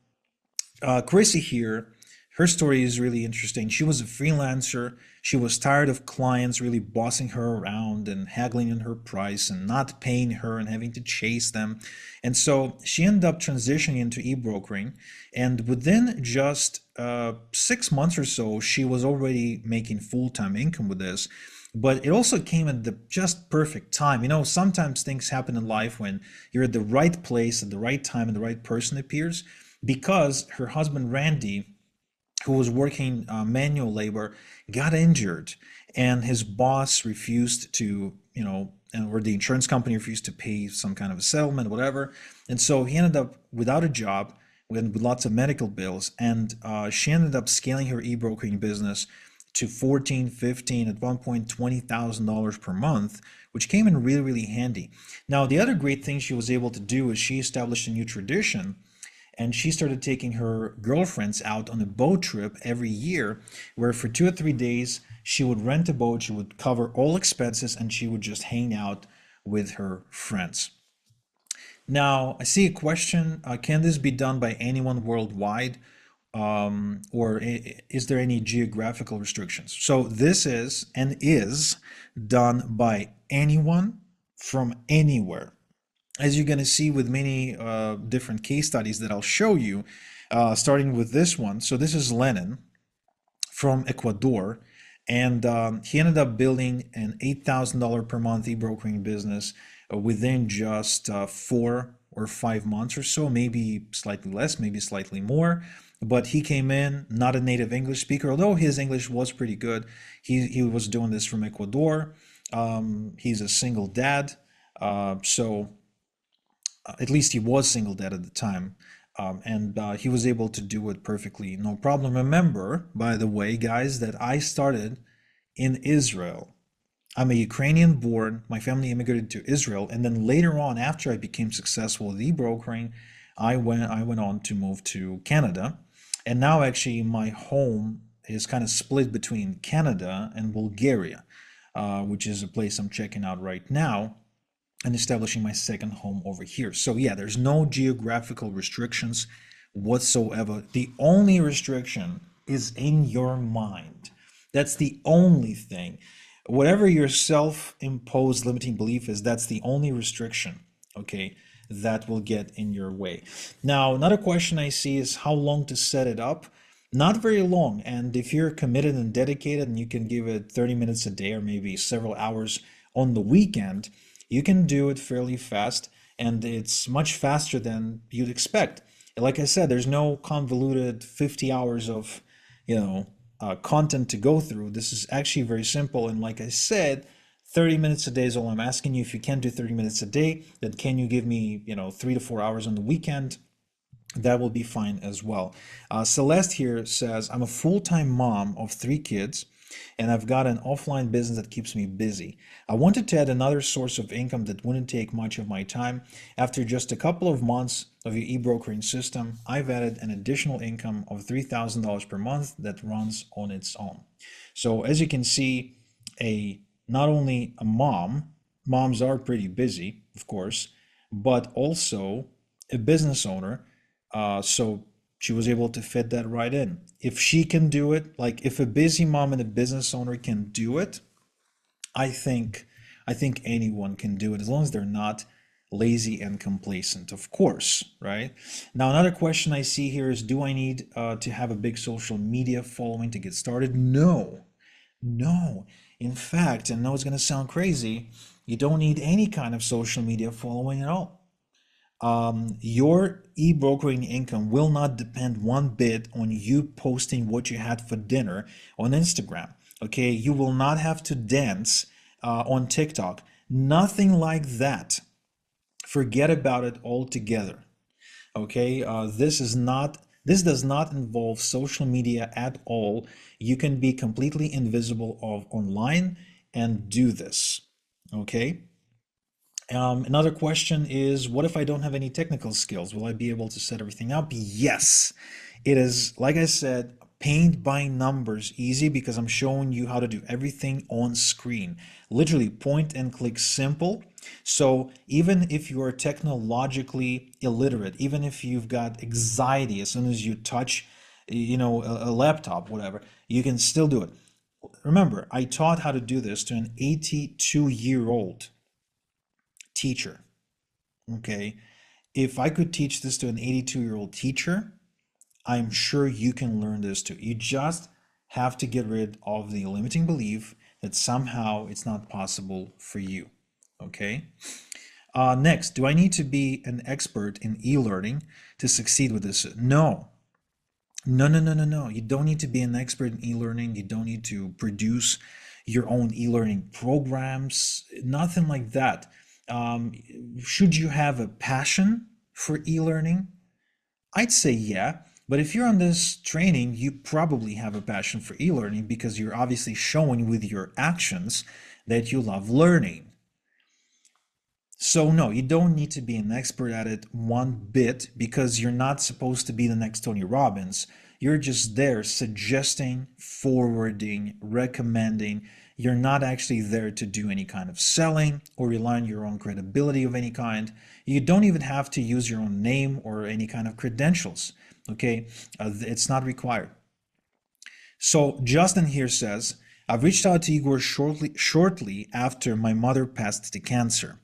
Chrissy here, her story is really interesting. She was a freelancer. She was tired of clients really bossing her around and haggling on her price and not paying her and having to chase them. And so she ended up transitioning into e-brokering. And within just 6 months or so, she was already making full-time income with this. But it also came at the just perfect time. Sometimes things happen in life when you're at the right place at the right time and the right person appears. Because her husband, Randy, who was working manual labor, got injured, and his boss refused to, or the insurance company refused to pay some kind of a settlement, whatever. And so he ended up without a job, with lots of medical bills, and she ended up scaling her e-brokering business to 14, 15, at one point $20,000 per month, which came in really, really handy. Now, the other great thing she was able to do is she established a new tradition, and she started taking her girlfriends out on a boat trip every year, where for 2 or 3 days she would rent a boat, she would cover all expenses, and she would just hang out with her friends. Now, I see a question, can this be done by anyone worldwide? Or is there any geographical restrictions? So this is done by anyone from anywhere. As you're going to see with many different case studies that I'll show you, starting with this one. So this is Lenin from Ecuador, and he ended up building an $8,000 per month e-brokering business within just 4 or 5 months or so, maybe slightly less, maybe slightly more. But he came in, not a native English speaker, although his English was pretty good. He was doing this from Ecuador. He's a single dad, so at least he was single dad at the time. and he was able to do it perfectly, no problem. Remember, by the way, guys, that I started in Israel. I'm a Ukrainian born. My family immigrated to Israel, and then later on, after I became successful with e-brokering, I went on to move to Canada, and now actually my home is kind of split between Canada and Bulgaria, which is a place I'm checking out right now and establishing my second home over here. So yeah, there's no geographical restrictions whatsoever. The only restriction is in your mind. That's the only thing. Whatever your self-imposed limiting belief is, that's the only restriction, okay, that will get in your way. Now, another question I see is how long to set it up. Not very long. And if you're committed and dedicated and you can give it 30 minutes a day or maybe several hours on the weekend, you can do it fairly fast, and it's much faster than you'd expect. Like I said, there's no convoluted 50 hours of, content to go through. This is actually very simple. And like I said, 30 minutes a day is all I'm asking you. If you can't do 30 minutes a day, then can you give me, 3 to 4 hours on the weekend? That will be fine as well. Celeste here says, I'm a full-time mom of 3 kids, and I've got an offline business that keeps me busy. I wanted to add another source of income that wouldn't take much of my time. After just a couple of months of your e-brokering system, I've added an additional income of $3,000 per month that runs on its own. So as you can see, not only a moms are pretty busy, of course, but also a business owner. So she was able to fit that right in. If she can do it, like if a busy mom and a business owner can do it, I think anyone can do it as long as they're not lazy and complacent, of course, right? Now, another question I see here is, do I need to have a big social media following to get started? No, no. In fact, and I know it's going to sound crazy, you don't need any kind of social media following at all. Your e-brokering income will not depend one bit on you posting what you had for dinner on Instagram. Okay, you will not have to dance on TikTok. Nothing like that. Forget about it altogether. Okay, this does not involve social media at all. You can be completely invisible online and do this. Okay. Another question is, what if I don't have any technical skills? Will I be able to set everything up? Yes. It is, like I said, paint by numbers easy because I'm showing you how to do everything on screen. Literally point and click simple. So even if you are technologically illiterate, even if you've got anxiety as soon as you touch, a laptop, whatever, you can still do it. Remember, I taught how to do this to an 82-year-old teacher. Okay, if I could teach this to an 82-year-old teacher, I'm sure you can learn this too. You just have to get rid of the limiting belief that somehow it's not possible for you. Okay. Next, do I need to be an expert in e-learning to succeed with this? No. No, no, no, no, no. You don't need to be an expert in e-learning. You don't need to produce your own e-learning programs, nothing like that. Um, should you have a passion for e-learning? I'd say yeah, but if you're on this training, you probably have a passion for e-learning because you're obviously showing with your actions that you love learning. So no, you don't need to be an expert at it one bit because you're not supposed to be the next Tony Robbins. You're just there suggesting, forwarding, recommending. You're not actually there to do any kind of selling or rely on your own credibility of any kind. You don't even have to use your own name or any kind of credentials. Okay, it's not required. So Justin here says, I've reached out to Igor shortly after my mother passed to cancer.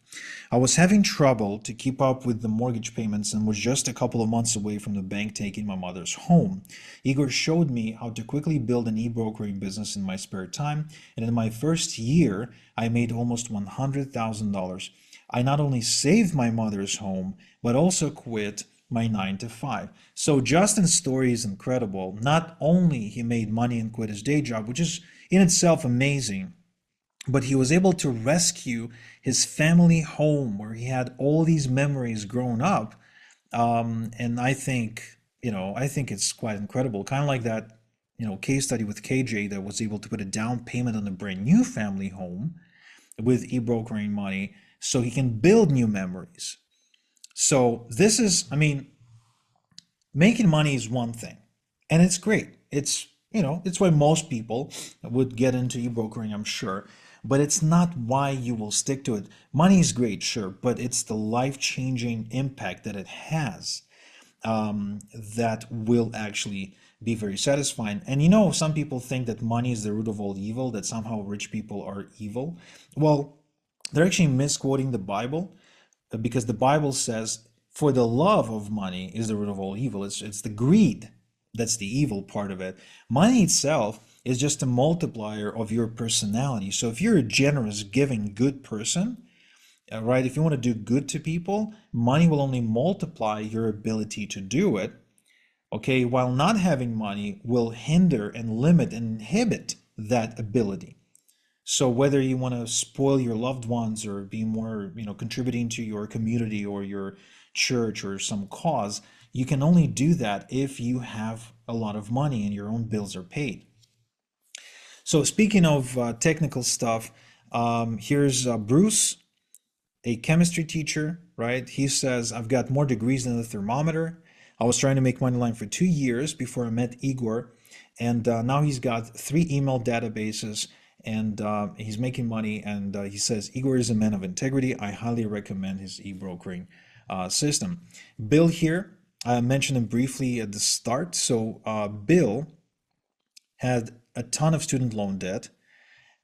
I was having trouble to keep up with the mortgage payments and was just a couple of months away from the bank taking my mother's home. Igor showed me how to quickly build an e-brokering business in my spare time, and in my first year, I made almost $100,000. I not only saved my mother's home, but also quit my 9 to 5. So Justin's story is incredible. Not only he made money and quit his day job, which is in itself amazing, but he was able to rescue his family home where he had all these memories growing up And I think it's quite incredible. Kind of like that, case study with KJ that was able to put a down payment on a brand new family home with e-brokering money so he can build new memories. So this is, I mean, making money is one thing, and it's great. It's why most people would get into e-brokering, I'm sure, but it's not why you will stick to it. Money is great, sure, but it's the life-changing impact that it has, that will actually be very satisfying. And some people think that money is the root of all evil, that somehow rich people are evil. Well, they're actually misquoting the Bible, because the Bible says, "For the love of money is the root of all evil." It's the greed that's the evil part of it. Money itself is just a multiplier of your personality. So if you're a generous, giving, good person, right? If you want to do good to people, money will only multiply your ability to do it. Okay, while not having money will hinder and limit and inhibit that ability. So whether you want to spoil your loved ones or be more, contributing to your community or your church or some cause, you can only do that if you have a lot of money and your own bills are paid. So speaking of technical stuff, here's Bruce, a chemistry teacher, right? He says, "I've got more degrees than the thermometer. I was trying to make money line for 2 years before I met Igor, and now he's got 3 email databases, and he's making money. And he says, Igor is a man of integrity. I highly recommend his e-brokering system." Bill here, I mentioned him briefly at the start. So Bill had a ton of student loan debt,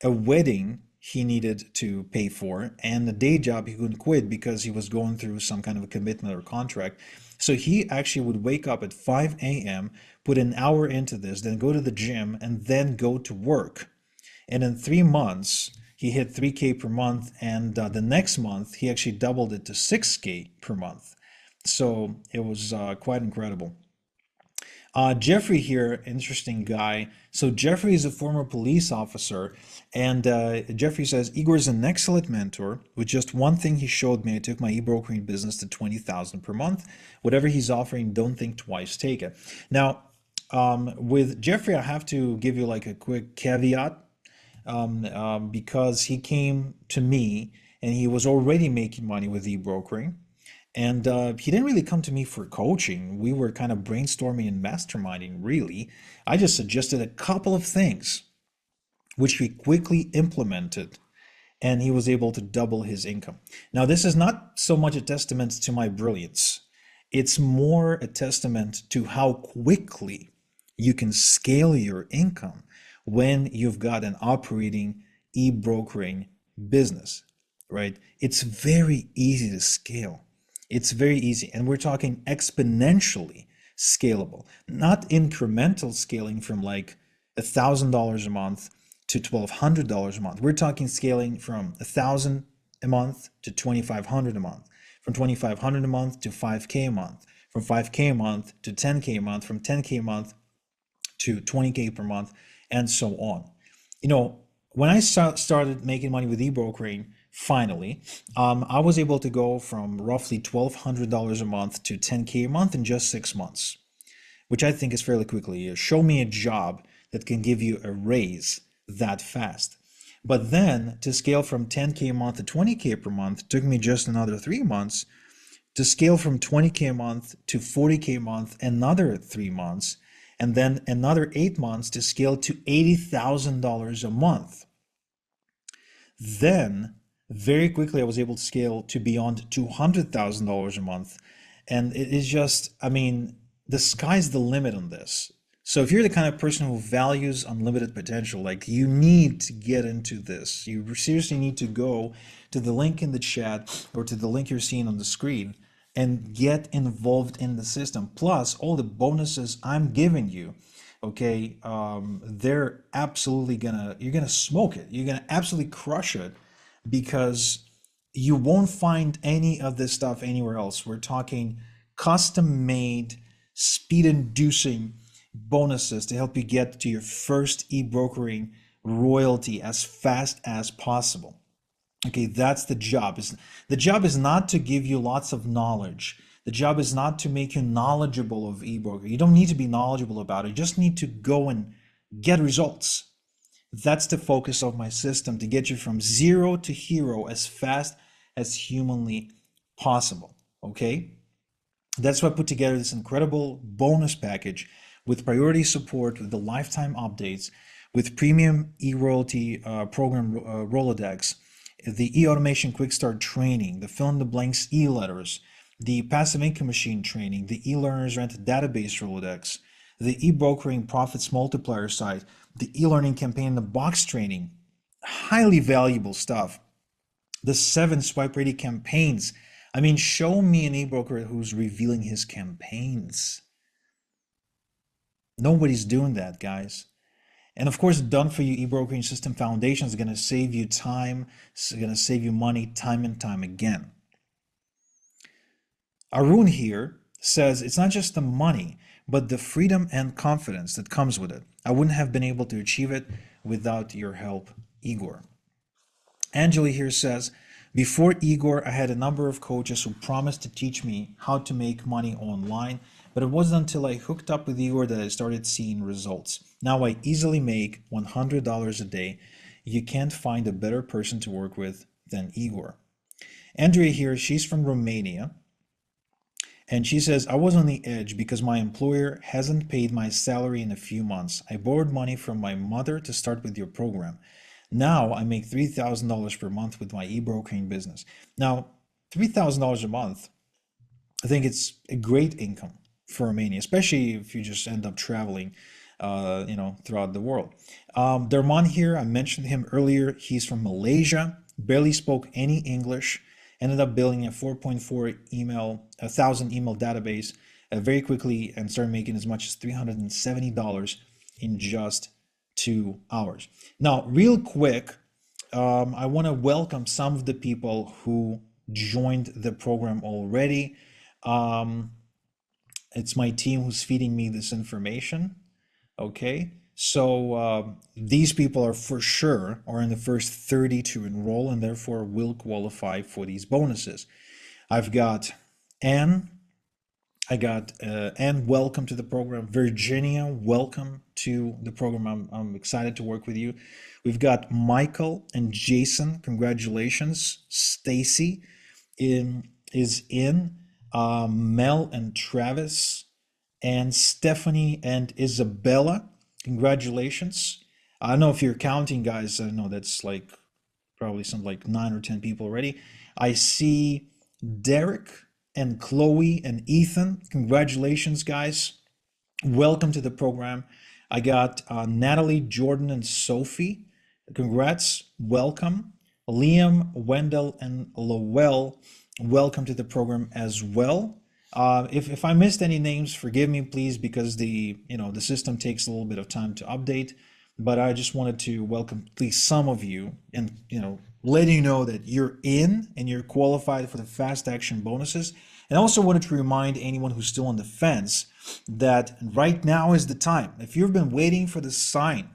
a wedding he needed to pay for, and a day job he couldn't quit because he was going through some kind of a commitment or contract. So he actually would wake up at 5 a.m., put an hour into this, then go to the gym, and then go to work. And in 3 months, he hit 3K per month, and the next month, he actually doubled it to 6K per month. So it was quite incredible. Jeffrey here, interesting guy. So Jeffrey is a former police officer, and Jeffrey says, "Igor is an excellent mentor. With just one thing he showed me, I took my e-brokering business to 20,000 per month. Whatever he's offering, don't think twice, take it." Now, with Jeffrey, I have to give you like a quick caveat, because he came to me and he was already making money with e-brokering. And he didn't really come to me for coaching. We were kind of brainstorming and masterminding, really. I just suggested a couple of things, which we quickly implemented, and he was able to double his income. Now, this is not so much a testament to my brilliance, it's more a testament to how quickly you can scale your income when you've got an operating e-brokering business, right? It's very easy to scale. It's very easy. And we're talking exponentially scalable, not incremental scaling from like $1,000 a month to $1,200 a month. We're talking scaling from 1,000 a month to 2,500 a month, from 2,500 a month to 5K a month, from 5K a month to 10K a month, from 10K a month to 20K per month, and so on. When I started making money with e-brokering, finally, I was able to go from roughly $1,200 a month to 10K a month in just 6 months, which I think is fairly quickly. Show me a job that can give you a raise that fast. But then to scale from 10K a month to 20K per month took me just another 3 months. To scale from 20K a month to 40K a month, another 3 months. And then another 8 months to scale to $80,000 a month. Then very quickly I was able to scale to beyond $200,000 a month. And it is just, I mean, the sky's the limit on this. So if you're the kind of person who values unlimited potential, like, you need to get into this. You seriously need to go to the link in the chat or to the link you're seeing on the screen and get involved in the system. Plus all the bonuses I'm giving you, okay, they're absolutely you're gonna smoke it. You're gonna absolutely crush it, because you won't find any of this stuff anywhere else. We're talking custom made, speed inducing bonuses to help you get to your first e-brokering royalty as fast as possible. Okay, that's the job. The job is not to give you lots of knowledge. The job is not to make you knowledgeable of eBroker. You don't need to be knowledgeable about it. You just need to go and get results. That's the focus of my system, to get you from zero to hero as fast as humanly possible. Okay? That's why I put together this incredible bonus package with priority support, with the lifetime updates, with premium e-royalty program Rolodex, the e-automation quick start training, the fill in the blanks e-letters, the passive income machine training, the e-learners rent database Rolodex, the e-brokering profits multiplier site, the e-learning campaign in the box training, highly valuable stuff. The 7 swipe ready campaigns. I mean, show me an e-broker who's revealing his campaigns. Nobody's doing that, guys. And of course, done for you e-brokering system foundation is going to save you time, it's going to save you money time and time again. Arun here says it's not just the money, but the freedom and confidence that comes with it. I wouldn't have been able to achieve it without your help, Igor. Angela here says, before Igor, I had a number of coaches who promised to teach me how to make money online, but it wasn't until I hooked up with Igor that I started seeing results. Now I easily make $100 a day. You can't find a better person to work with than Igor. Andrea here, she's from Romania. And she says, I was on the edge because my employer hasn't paid my salary in a few months. I borrowed money from my mother to start with your program. Now I make $3,000 per month with my e-brokering business. Now, $3,000 a month, I think it's a great income for Romania, especially if you just end up traveling, throughout the world. Derman here, I mentioned him earlier. He's from Malaysia, barely spoke any English, ended up building a 4.4 thousand email database very quickly and started making as much as $370 in just 2 hours. Now, real quick, I want to welcome some of the people who joined the program already. It's my team who's feeding me this information. Okay, so these people are for sure are in the first 30 to enroll and therefore will qualify for these bonuses. I've got Anne. Anne, welcome to the program. Virginia, welcome to the program. I'm excited to work with you. We've got Michael and Jason. Congratulations. Stacy is in. Mel and Travis and Stephanie and Isabella. Congratulations. I don't know if you're counting, guys. I know that's like probably some like 9 or 10 people already. I see Derek and Chloe and Ethan. Congratulations, guys. Welcome to the program. I got Natalie, Jordan, and Sophie. Congrats. Welcome. Liam, Wendell, and Lowell. Welcome to the program as well. If I missed any names, forgive me, please, because the system takes a little bit of time to update. But I just wanted to welcome at least some of you and letting you know that you're in and you're qualified for the fast action bonuses. And I also wanted to remind anyone who's still on the fence that right now is the time. If you've been waiting for the sign,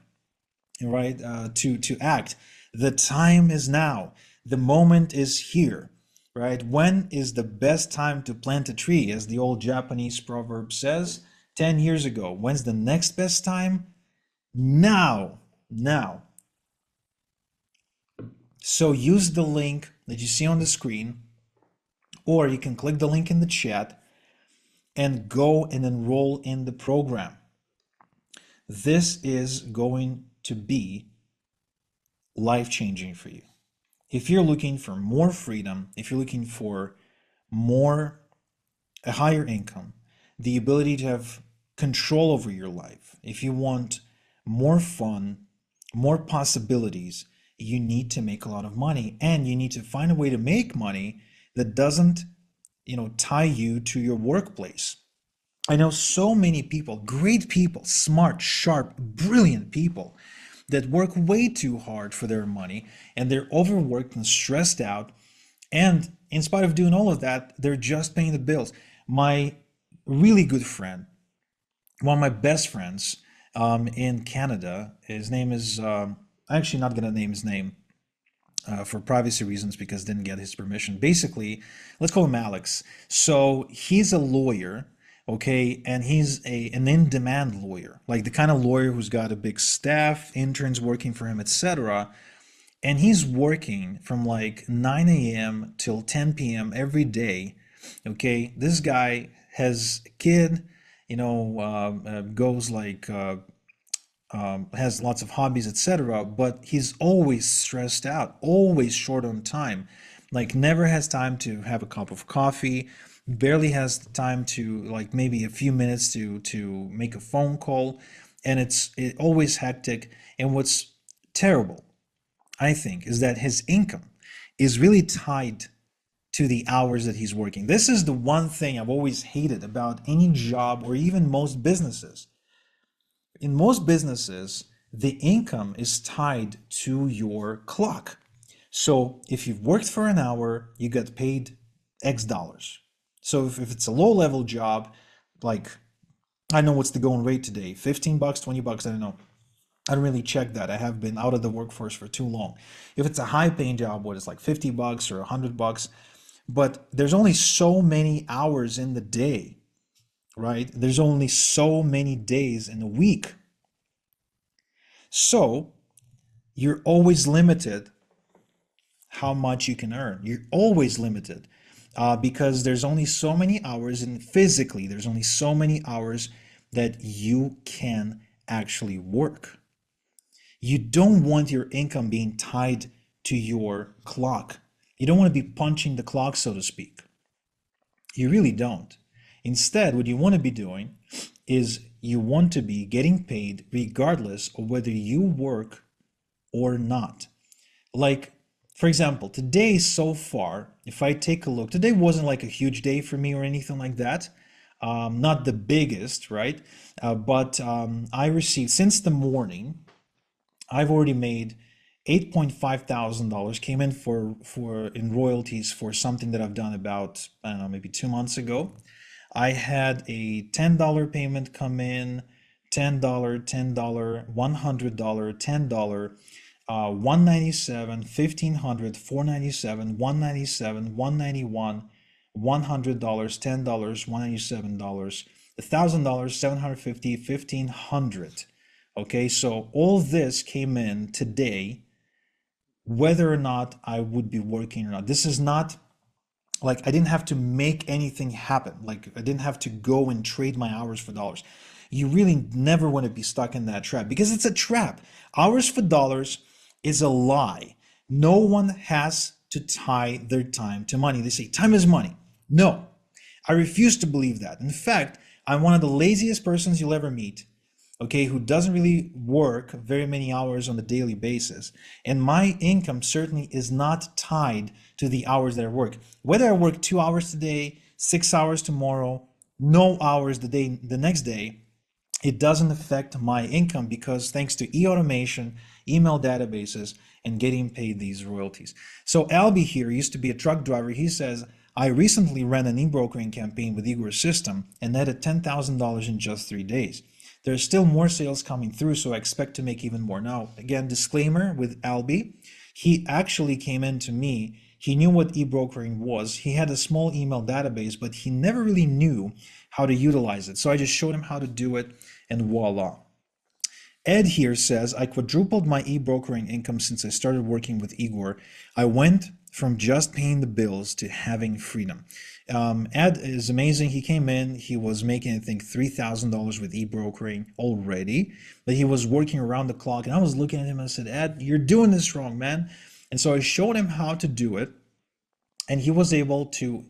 right, to act, the time is now. The moment is here. Right? When is the best time to plant a tree, as the old Japanese proverb says? 10 years ago. When's the next best time? Now. So use the link that you see on the screen, or you can click the link in the chat and go and enroll in the program. This is going to be life-changing for you. If you're looking for more freedom, if you're looking for a higher income, the ability to have control over your life, if you want more fun, more possibilities, you need to make a lot of money, and you need to find a way to make money that doesn't, tie you to your workplace. I know so many people, great people, smart, sharp, brilliant people that work way too hard for their money, and they're overworked and stressed out. And in spite of doing all of that, they're just paying the bills. My really good friend, one of my best friends in Canada, his name is, I'm actually not going to name his name. for privacy reasons because didn't get his permission. Basically, let's call him Alex. So he's a lawyer, okay, and he's an in-demand lawyer, like the kind of lawyer who's got a big staff, interns working for him, etc. And he's working from like 9 a.m. till 10 p.m. every day. Okay, this guy has a kid, goes like has lots of hobbies, etc. But he's always stressed out, always short on time, like never has time to have a cup of coffee, barely has time to like maybe a few minutes to make a phone call, and it always hectic. And what's terrible, I think, is that his income is really tied to the hours that he's working. This is the one thing I've always hated about any job or even most businesses. In most businesses, the income is tied to your clock. So if you've worked for an hour, you get paid X dollars. So if it's a low level job, like I know what's the going rate today, 15 bucks, 20 bucks, I don't know. I don't really check that. I have been out of the workforce for too long. If it's a high paying job, what is like 50 bucks or 100 bucks, but there's only so many hours in the day, right? There's only so many days in a week. So you're always limited how much you can earn. You're always limited because there's only so many hours, and physically, there's only so many hours that you can actually work. You don't want your income being tied to your clock. You don't want to be punching the clock, so to speak. You really don't. Instead, what you want to be doing is you want to be getting paid regardless of whether you work or not. Like, for example, today so far, if I take a look, today wasn't like a huge day for me or anything like that. Not the biggest, right? But I received, since the morning, I've already made $8,500 came in for in royalties for something that I've done about, I don't know, maybe 2 months ago. I had a $10 payment come in, $10, $10, $100, $10, 197, 1500, 497, 197, 191, $100, $10, $197, $1,000, 750, 1500. Okay, so all this came in today, whether or not I would be working or not. This is not like I didn't have to make anything happen. Like I didn't have to go and trade my hours for dollars. You really never want to be stuck in that trap because it's a trap. Hours for dollars is a lie. No one has to tie their time to money. They say time is money. No, I refuse to believe that. In fact, I'm one of the laziest persons you'll ever meet, okay, who doesn't really work very many hours on a daily basis. And my income certainly is not tied to the hours that I work. Whether I work 2 hours today, 6 hours tomorrow, no hours the next day, it doesn't affect my income because thanks to e-automation, email databases, and getting paid these royalties. So Albie here used to be a truck driver. He says, I recently ran an e-brokering campaign with Igor's system and netted $10,000 in just 3 days. There's still more sales coming through, so I expect to make even more. Now, again, disclaimer with Albie, he actually came in to me. He knew what e-brokering was. He had a small email database, but he never really knew how to utilize it. So I just showed him how to do it, and voila. Ed here says, I quadrupled my e-brokering income since I started working with Igor. I went from just paying the bills to having freedom. Ed is amazing. He came in, he was making, I think, $3,000 with e-brokering already, but he was working around the clock. And I was looking at him and I said, Ed, you're doing this wrong, man. And so I showed him how to do it. And he was able to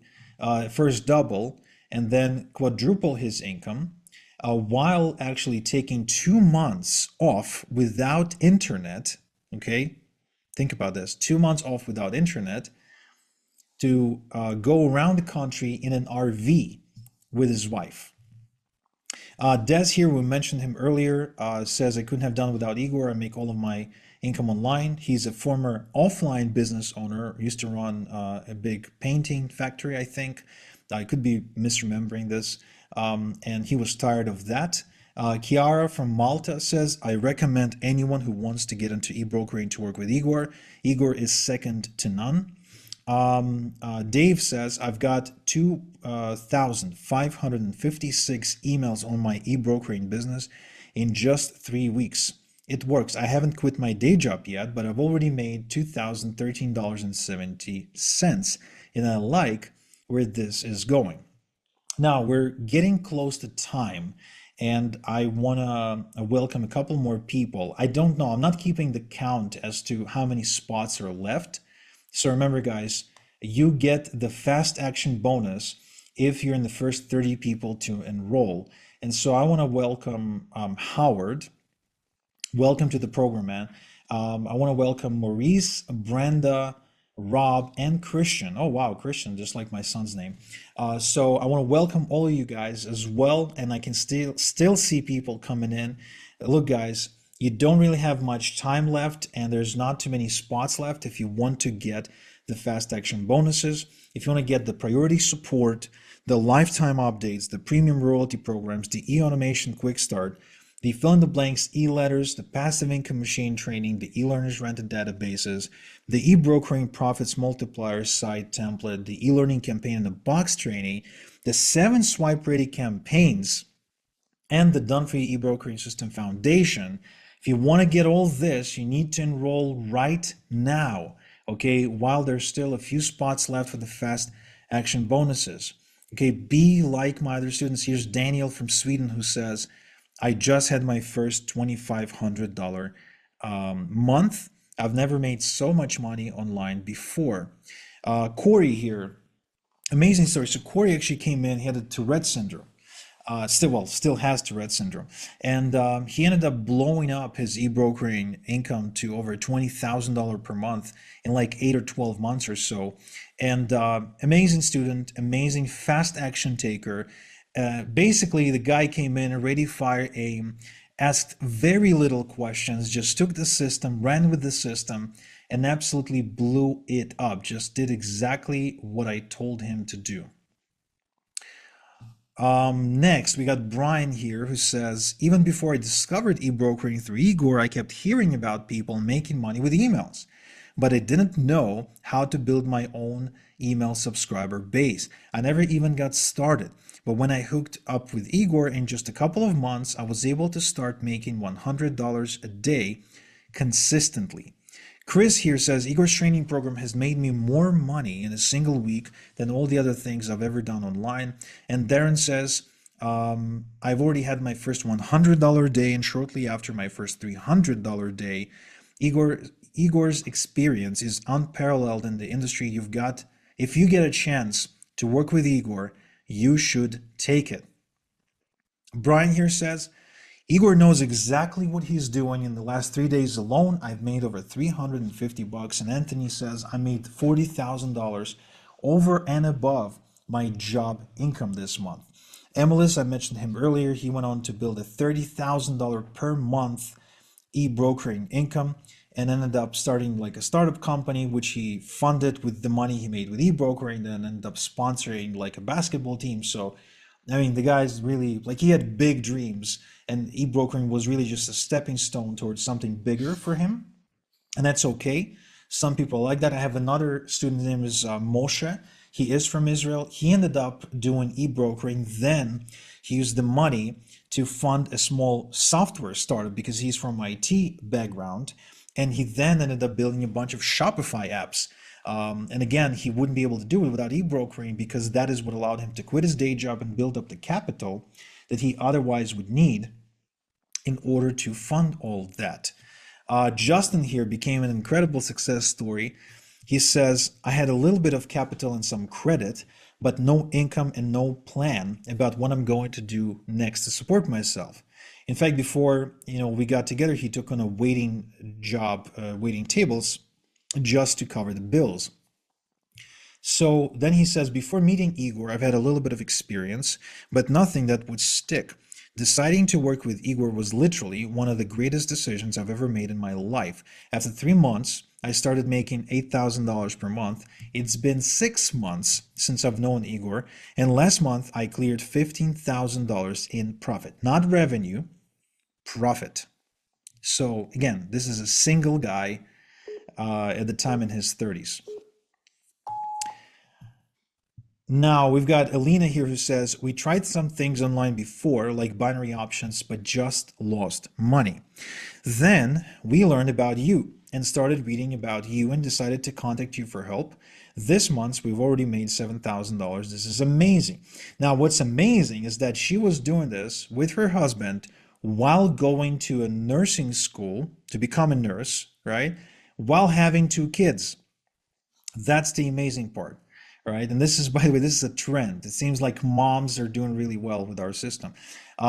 first double and then quadruple his income while actually taking 2 months off without internet. Okay, think about this, 2 months off without internet to go around the country in an RV with his wife. Des here, we mentioned him earlier, says I couldn't have done without Igor. I make all of my income online. He's a former offline business owner, used to run a big painting factory, I think. I could be misremembering this. And he was tired of that. Chiara from Malta says, I recommend anyone who wants to get into e-brokering to work with Igor. Igor is second to none. Dave says, I've got 2,556 emails on my e-brokering business in just 3 weeks. It works. I haven't quit my day job yet, but I've already made $2,013.70, and I like where this is going. Now we're getting close to time, and I want to welcome a couple more people. I don't know, I'm not keeping the count as to how many spots are left. So remember, guys, you get the fast action bonus if you're in the first 30 people to enroll. And so I want to welcome Howard. Welcome to the program, man. I want to welcome Maurice, Brenda, Rob, and Christian. Oh, wow, Christian, just like my son's name. So I want to welcome all of you guys as well, and I can still see people coming in. Look, guys, you don't really have much time left, and there's not too many spots left if you want to get the fast action bonuses, if you want to get the priority support, the lifetime updates, the premium royalty programs, the e-automation quick start, the fill-in-the-blanks e-letters, the passive income machine training, the e-learners rented databases, the e-brokering profits multiplier site template, the e-learning campaign in the box training, the 7 swipe ready campaigns, and the Done For You e-brokering system foundation. If you want to get all this, you need to enroll right now, okay, while there's still a few spots left for the fast action bonuses. Okay, be like my other students. Here's Daniel from Sweden who says, I just had my first $2,500 month. I've never made so much money online before. Corey here, amazing story. So Corey actually came in, he had a Tourette syndrome. Still has Tourette syndrome. And he ended up blowing up his e-brokering income to over $20,000 per month in like 8 or 12 months or so. And amazing student, amazing fast action taker. Basically, the guy came in, ready, fire, aim, asked very little questions, just took the system, ran with the system, and absolutely blew it up. Just did exactly what I told him to do. Next, we got Brian here who says, even before I discovered e-brokering through Igor, I kept hearing about people making money with emails, but I didn't know how to build my own email subscriber base. I never even got started. But when I hooked up with Igor in just a couple of months, I was able to start making $100 a day consistently. Chris here says, Igor's training program has made me more money in a single week than all the other things I've ever done online. And Darren says, I've already had my first $100 day, and shortly after my first $300 day. Igor's experience is unparalleled in the industry. If you get a chance to work with Igor, you should take it. Brian here says, Igor knows exactly what he's doing. In the last 3 days alone, I've made over $350. And Anthony says, I made $40,000 over and above my job income this month. Emilis, I mentioned him earlier. He went on to build a $30,000 per month e-brokering income and ended up starting like a startup company, which he funded with the money he made with e-brokering, then ended up sponsoring like a basketball team. So, I mean, the guy's really, like, he had big dreams, and e-brokering was really just a stepping stone towards something bigger for him. And that's okay. Some people like that. I have another student, his name is Moshe. He is from Israel. He ended up doing e-brokering. Then he used the money to fund a small software startup because he's from IT background. And he then ended up building a bunch of Shopify apps. And again, he wouldn't be able to do it without e-brokering because that is what allowed him to quit his day job and build up the capital that he otherwise would need in order to fund all that. Justin here became an incredible success story. He says, I had a little bit of capital and some credit, but no income and no plan about what I'm going to do next to support myself. In fact, before we got together, he took on a waiting job, waiting tables, just to cover the bills. So then he says, before meeting Igor, I've had a little bit of experience, but nothing that would stick. Deciding to work with Igor was literally one of the greatest decisions I've ever made in my life. After 3 months, I started making $8,000 per month. It's been 6 months since I've known Igor, and last month I cleared $15,000 in profit. Not revenue, profit. So again, this is a single guy at the time in his 30s. Now we've got Alina here who says, we tried some things online before, like binary options, but just lost money. Then we learned about you and started reading about you and decided to contact you for help. This month, we've already made $7,000. This is amazing. Now, what's amazing is that she was doing this with her husband while going to a nursing school to become a nurse, right? While having 2 kids. That's the amazing part, right? And this is, by the way, this is a trend. It seems like moms are doing really well with our system.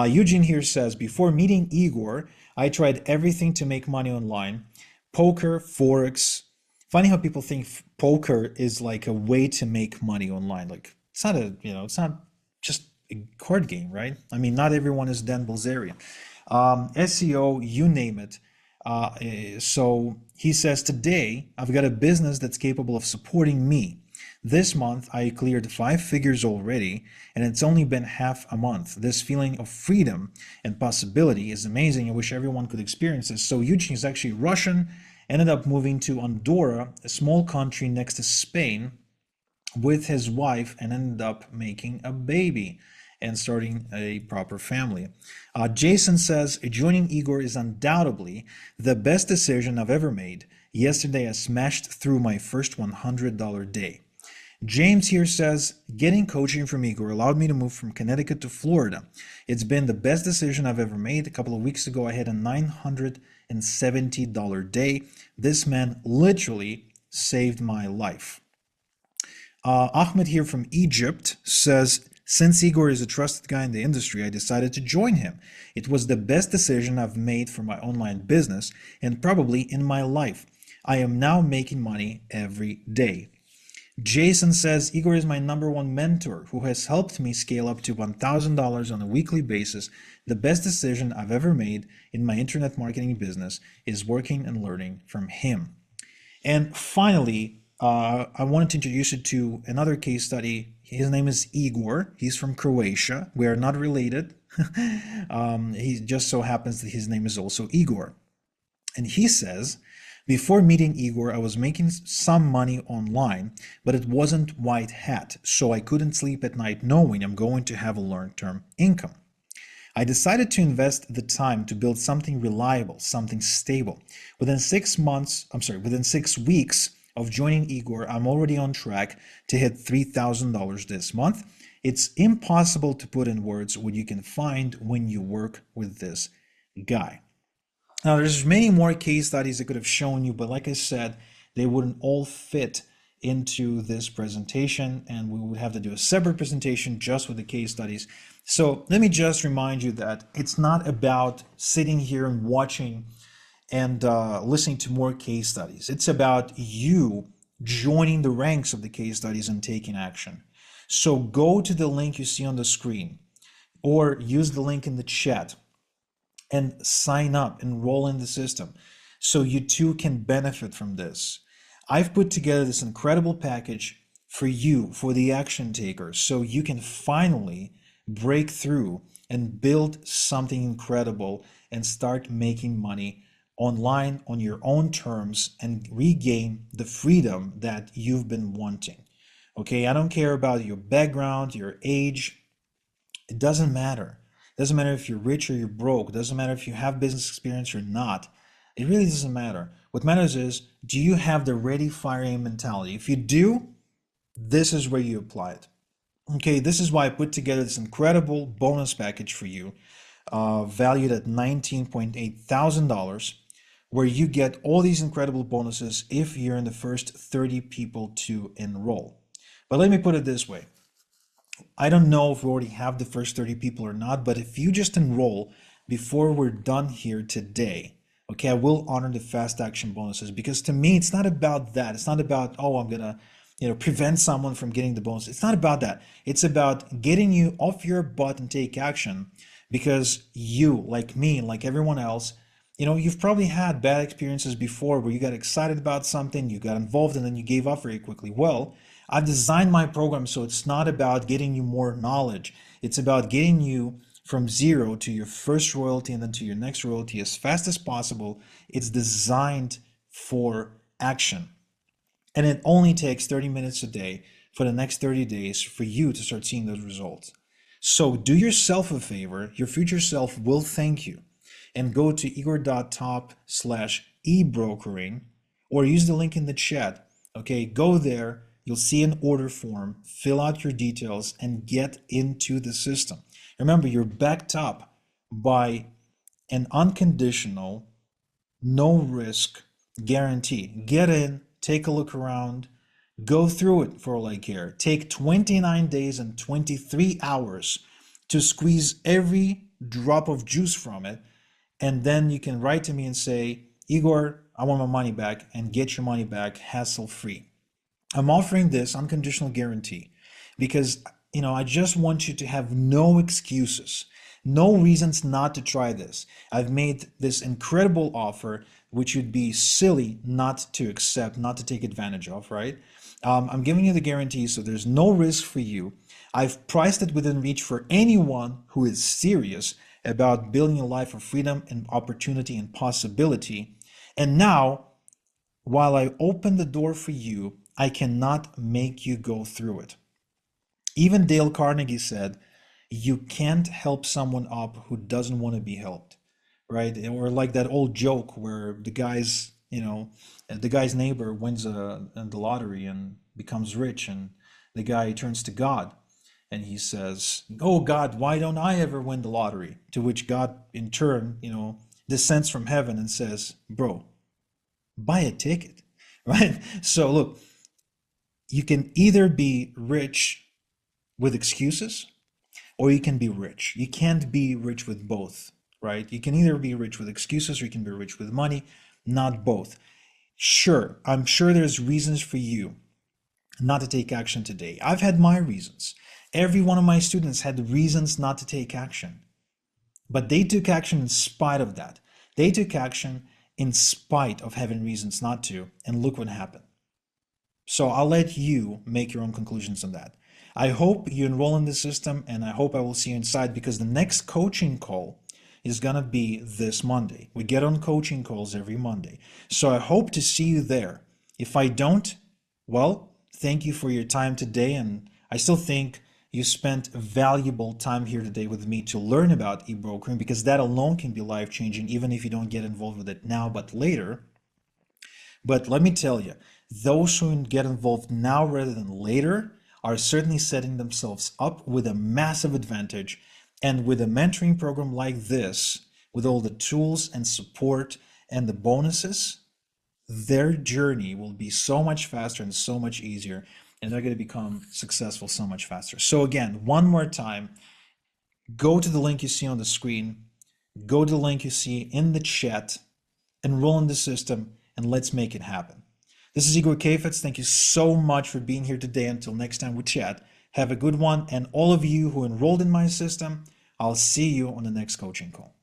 Eugene here says, before meeting Igor, I tried everything to make money online. Poker, Forex. Funny how people think poker is like a way to make money online. Like it's not a, it's not just a card game, right? I mean, not everyone is Dan Bilzerian. SEO, you name it. So he says, today I've got a business that's capable of supporting me. This month I cleared 5 figures already, and it's only been half a month. This feeling of freedom and possibility is amazing. I wish everyone could experience this. So Eugene is actually Russian, ended up moving to Andorra, a small country next to Spain, with his wife, and ended up making a baby and starting a proper family. Jason says, joining Igor is undoubtedly the best decision I've ever made. Yesterday I smashed through my first $100 day. James here says, getting coaching from Igor allowed me to move from Connecticut to Florida. It's been the best decision I've ever made. A couple of weeks ago, I had a $970 day. This man literally saved my life. Ahmed here from Egypt says, since Igor is a trusted guy in the industry, I decided to join him. It was the best decision I've made for my online business and probably in my life. I am now making money every day. Jason says, Igor is my #1 mentor who has helped me scale up to $1,000 on a weekly basis. The best decision I've ever made in my internet marketing business is working and learning from him. And finally, I wanted to introduce you to another case study. His name is Igor. He's from Croatia. We are not related. He just so happens that his name is also Igor. And he says, before meeting Igor, I was making some money online, but it wasn't white hat, so I couldn't sleep at night knowing I'm going to have a long-term income. I decided to invest the time to build something reliable, something stable. Within 6 weeks of joining Igor, I'm already on track to hit $3,000 this month. It's impossible to put in words what you can find when you work with this guy. Now, there's many more case studies I could have shown you, but like I said, they wouldn't all fit into this presentation, and we would have to do a separate presentation just with the case studies. So let me just remind you that it's not about sitting here and watching and listening to more case studies. It's about you joining the ranks of the case studies and taking action. So go to the link you see on the screen or use the link in the chat and sign up, enroll in the system so you too can benefit from this. I've put together this incredible package for you, for the action takers, so you can finally break through and build something incredible and start making money online on your own terms and regain the freedom that you've been wanting. Okay, I don't care about your background, your age. It doesn't matter. It doesn't matter if you're rich or you're broke. It doesn't matter if you have business experience or not. It really doesn't matter. What matters is, do you have the ready, fire, aim mentality? If you do, this is where you apply it. Okay, this is why I put together this incredible bonus package for you, valued at $19.8 thousand, where you get all these incredible bonuses if you're in the first 30 people to enroll. But let me put it this way. I don't know if we already have the first 30 people or not, but if you just enroll before we're done here today, okay, I will honor the fast action bonuses, because to me, it's not about that. It's not about, oh, I'm going to prevent someone from getting the bonus. It's not about that. It's about getting you off your butt and take action, because you, like me, like everyone else, You've probably had bad experiences before where you got excited about something, you got involved, and then you gave up very quickly. Well, I've designed my program so it's not about getting you more knowledge. It's about getting you from zero to your first royalty and then to your next royalty as fast as possible. It's designed for action. And it only takes 30 minutes a day for the next 30 days for you to start seeing those results. So do yourself a favor. Your future self will thank you. And go to igor.top/ebrokering or use the link in the chat. Okay, go there. You'll see an order form, fill out your details, and get into the system. Remember, you're backed up by an unconditional, no risk guarantee. Get in, take a look around, go through it for all I care. Take 29 days and 23 hours to squeeze every drop of juice from it. And then you can write to me and say, Igor, I want my money back, and get your money back hassle-free. I'm offering this unconditional guarantee because, I just want you to have no excuses, no reasons not to try this. I've made this incredible offer, which would be silly not to accept, not to take advantage of, right? I'm giving you the guarantee, so there's no risk for you. I've priced it within reach for anyone who is serious about building a life of freedom and opportunity and possibility. And now, while I open the door for you, I cannot make you go through it. Even Dale Carnegie said, you can't help someone up who doesn't want to be helped, right? Or like that old joke where the guy's neighbor wins the lottery and becomes rich, and the guy turns to God and he says, "Oh God, why don't I ever win the lottery?" To which God in turn, descends from heaven and says, "Bro, buy a ticket," right? So look, you can either be rich with excuses or you can be rich. You can't be rich with both, right? You can either be rich with excuses or you can be rich with money, not both. Sure, I'm sure there's reasons for you not to take action today. I've had my reasons. Every one of my students had reasons not to take action, but they took action in spite of that. They took action in spite of having reasons not to, and look what happened. So I'll let you make your own conclusions on that. I hope you enroll in the system, and I hope I will see you inside, because the next coaching call is going to be this Monday. We get on coaching calls every Monday. So I hope to see you there. If I don't, well, thank you for your time today. And I still think you spent valuable time here today with me to learn about ebrokering, because that alone can be life-changing, even if you don't get involved with it now, but later. But let me tell you, those who get involved now rather than later are certainly setting themselves up with a massive advantage. And with a mentoring program like this, with all the tools and support and the bonuses, their journey will be so much faster and so much easier, and they're going to become successful so much faster. So again, one more time, go to the link you see on the screen, go to the link you see in the chat, enroll in the system, and let's make it happen. This is Igor Kafetz. Thank you so much for being here today. Until next time we chat, have a good one. And all of you who enrolled in my system, I'll see you on the next coaching call.